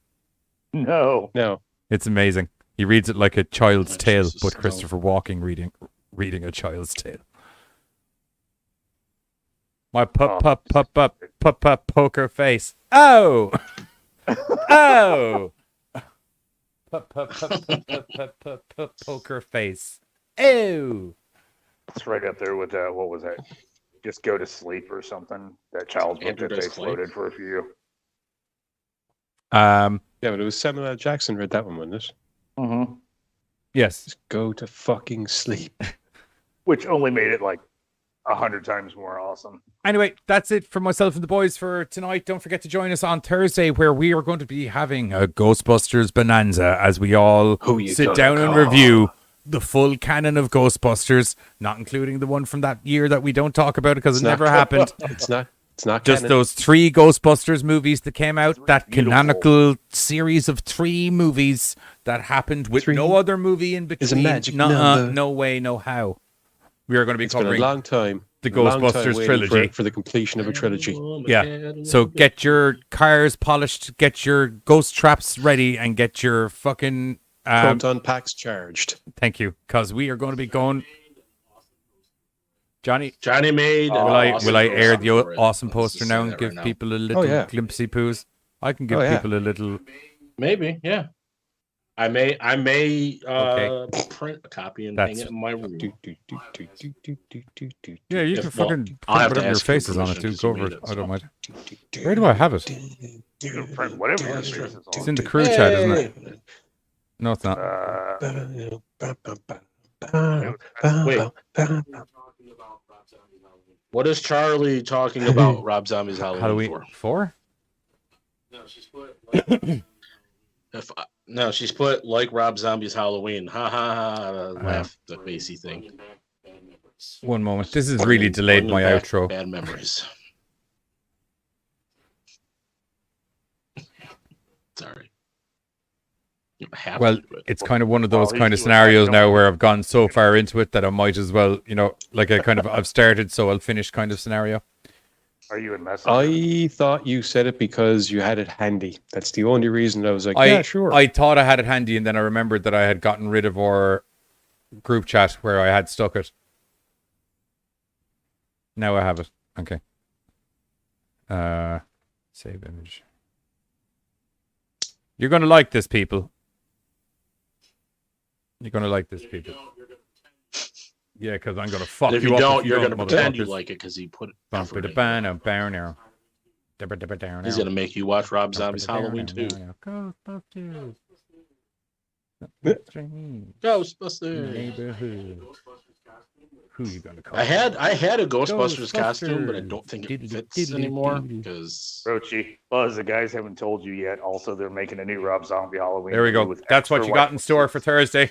No. No. It's amazing. He reads it like a child's Oh, tale, Jesus, but no. Christopher Walken reading a child's tale. My poker face. Oh! Oh! Poker face. Oh! It's right up there with what was that? Just Go to Sleep or something. That child's book Andrew that they Dice Clay. floated for a few. Yeah, but it was Samuel L. Jackson read that one, wasn't it? Mm-hmm. Yes. Just go to fucking sleep. Which only made it like 100 times more awesome. Anyway, that's it for myself and the boys for tonight. Don't forget to join us on Thursday, where we are going to be having a Ghostbusters bonanza as we all sit down and review the full canon of Ghostbusters, not including the one from that year that we don't talk about because it never happened. It's not Just canon. those 3 Ghostbusters movies that came out, that canonical series of 3 movies that happened with 3 no other movie in between. is a magic Nuh-uh, number. no way, no how. We are going to be It's been a covering long time. the A long time Ghostbusters waiting trilogy. for the completion of a trilogy. Yeah. So get your cars polished, get your ghost traps ready, and get your fucking Proton packs charged. thank you, because we are going to be going. Johnny made. will I air the for it. awesome Let's poster just now say and that give right now. people a little glimpsey poos? I can give people a little. Maybe, yeah. I may print a copy and hang it in my room. Yeah, you If can not, fucking I'll put have to whatever your ask for face is on it permission too. Go 'cause you over made it. it, I don't so. mind. Where do I have it? You can print whatever your face is on. It's in the crew chat, isn't it? No, it's not. Wait. What is Charlie talking about Rob Zombie's Halloween, Halloween for? 4? No, she's put like Rob Zombie's Halloween. Ha ha ha. Laugh, the facey thing. One moment. This has really delayed my Bringing back outro. Bad memories. Sorry. Well, it's kind of one of those kind of scenarios now where I've gone so far into it that I might as well, like I've started, so I'll finish kind of scenario. Are you in Messenger? I thought you said it because you had it handy. That's the only reason I was like, yeah, sure. I thought I had it handy, and then I remembered that I had gotten rid of our group chat where I had stuck it. Now I have it. Okay. Save image. You're going to like this, people. You're going to like this, people. Yeah, because I'm going to fuck And if you you up. don't, you're going to pretend you motherfuckers. like it because he put Bump effort it in. down now. He's going to make you watch Rob Zombie's Halloween too. Ghostbusters. Ghostbusters. Neighborhood. Who you gonna call? I had a Ghostbusters costume, but I don't think it fits anymore because Rochi, Buzz, the guys haven't told you yet. Also, they're making a new Rob Zombie Halloween. There we go. movie with That's what extra you got in store for Thursday.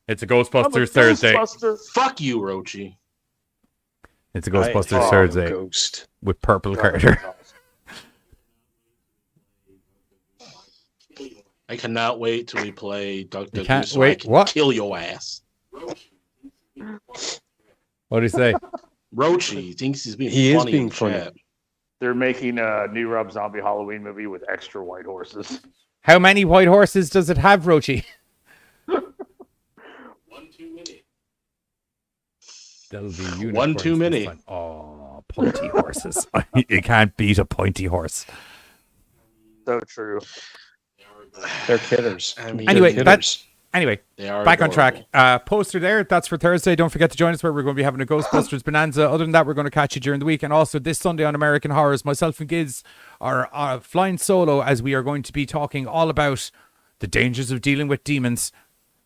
It's a Ghostbusters Thursday. Fuck you, Rochi. It's a Ghostbusters Thursday Ghost. with Purple Carter. I cannot wait till we play Duck Duck can't Goose so wait. I can What? kill your ass. What do you say? Rochi thinks he's being He is funny. being in the funny. chat. They're making a new Rob Zombie Halloween movie with extra white horses. How many white horses does it have, Rochi? There'll be unicorns One too this many. time. Oh, pointy horses. You can't beat a pointy horse. So true. They're killers. I mean, Anyway, They're that's killers. Anyway, they are back on track. adorable. Poster there. That's for Thursday. Don't forget to join us where we're going to be having a Ghostbusters Bonanza. Other than that, we're going to catch you during the week. And also this Sunday on American Horrors, myself and Giz are flying solo as we are going to be talking all about the dangers of dealing with demons,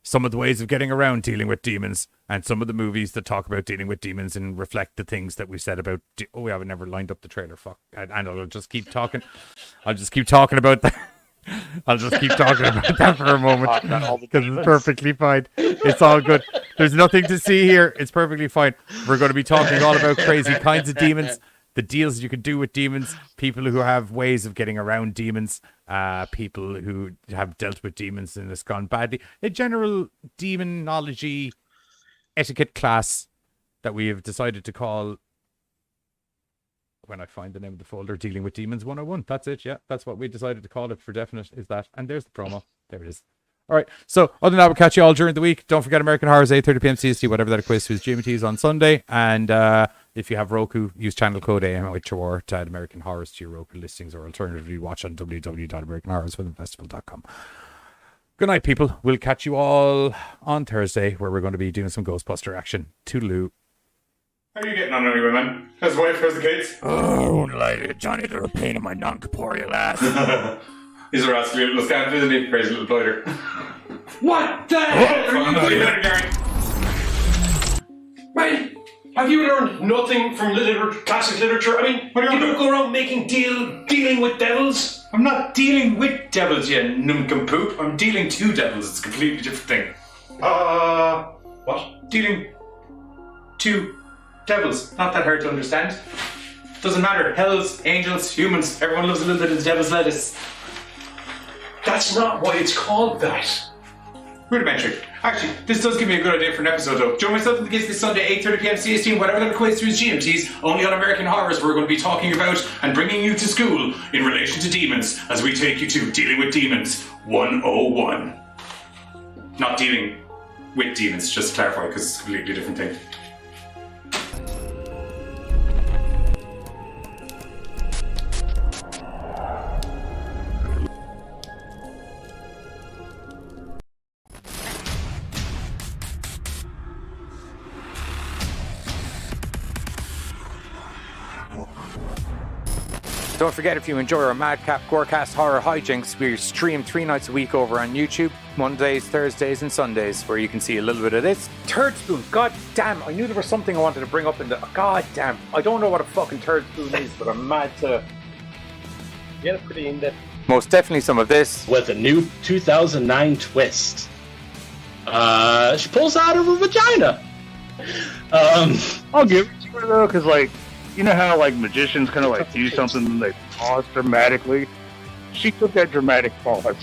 some of the ways of getting around dealing with demons, and some of the movies that talk about dealing with demons and reflect the things that we said about. We haven't never lined up the trailer. Fuck, and I'll just keep talking. I'll just keep talking about that. I'll just keep talking about that for a moment because it's perfectly fine. It's all good. There's nothing to see here. It's perfectly fine. We're going to be talking all about crazy kinds of demons, the deals you can do with demons, people who have ways of getting around demons, people who have dealt with demons and it's gone badly. A general demonology etiquette class that we have decided to call, when I find the name of the folder, Dealing with Demons 101. That's it, yeah. That's what we decided to call it for definite, is that. And there's the promo. There it is. All right. So, other than that, we'll catch you all during the week. Don't forget American Horrors, 8:30 p.m. CST, whatever that equates to is GMTs on Sunday. And if you have Roku, use channel code AMHOR to add American Horrors to your Roku listings, or alternatively, watch on www.americanhorrorsfilmfestival.com. Good night, people. We'll catch you all on Thursday, where we're going to be doing some Ghostbuster action. Toodaloo. How are you getting on anyway, man? How's the wife? How's the kids? Oh, I won't lie to you, Johnny. They're a pain in my non-corporeal ass. He's a rascally little scamp, isn't he? Crazy little blighter. What the hell are you doing? Man, have you learned nothing from classic literature? I mean, you don't go around dealing with devils? I'm not dealing with devils, you nincompoop. I'm dealing to devils. It's a completely different thing. What? Dealing to devils. Not that hard to understand. Doesn't matter. Hells, angels, humans. Everyone loves a little bit of the devil's lettuce. That's not why it's called that. Rudimentary. Actually, this does give me a good idea for an episode though. Join myself and the kids this Sunday, 8:30 p.m. CST, and whatever that equates to is GMTs, only on American Horrors. We're going to be talking about and bringing you to school in relation to demons as we take you to Dealing with Demons 101. Not dealing with demons, just to clarify, because it's a completely different thing. Don't forget, if you enjoy our Madcap GoreCast horror hijinks, we stream 3 nights a week over on YouTube, Mondays, Thursdays, and Sundays, where you can see a little bit of this. Turd spoon, god damn, I knew there was something I wanted to bring up in the... God damn, I don't know what a fucking turd spoon is, but I'm mad to... Get it pretty in depth. Most definitely some of this. With a new 2009 twist. She pulls out of her vagina. I'll give it to her though, because like, you know how like magicians kind of like do something and they pause dramatically? She took that dramatic pause.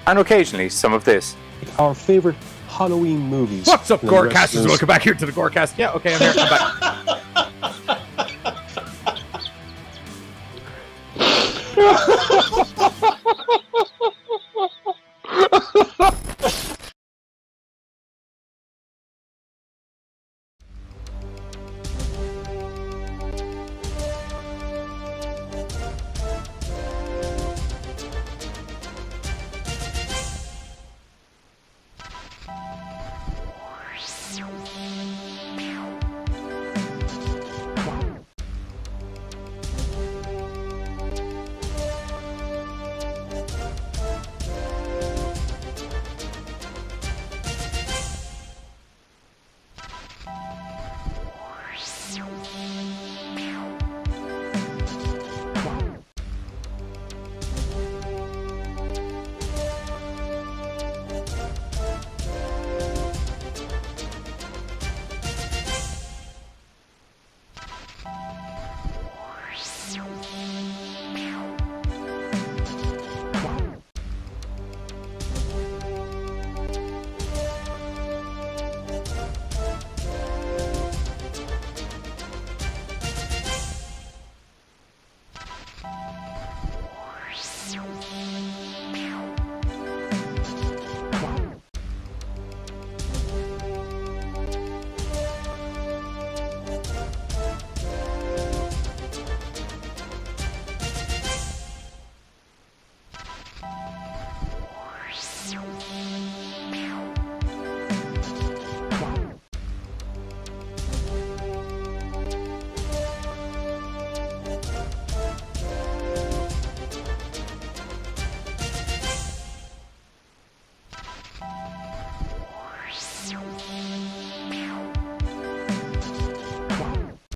And occasionally some of this. Our favorite Halloween movies. What's up, GoreCasters? Welcome back here to the GoreCast. Yeah, okay, I'm here. I'm back.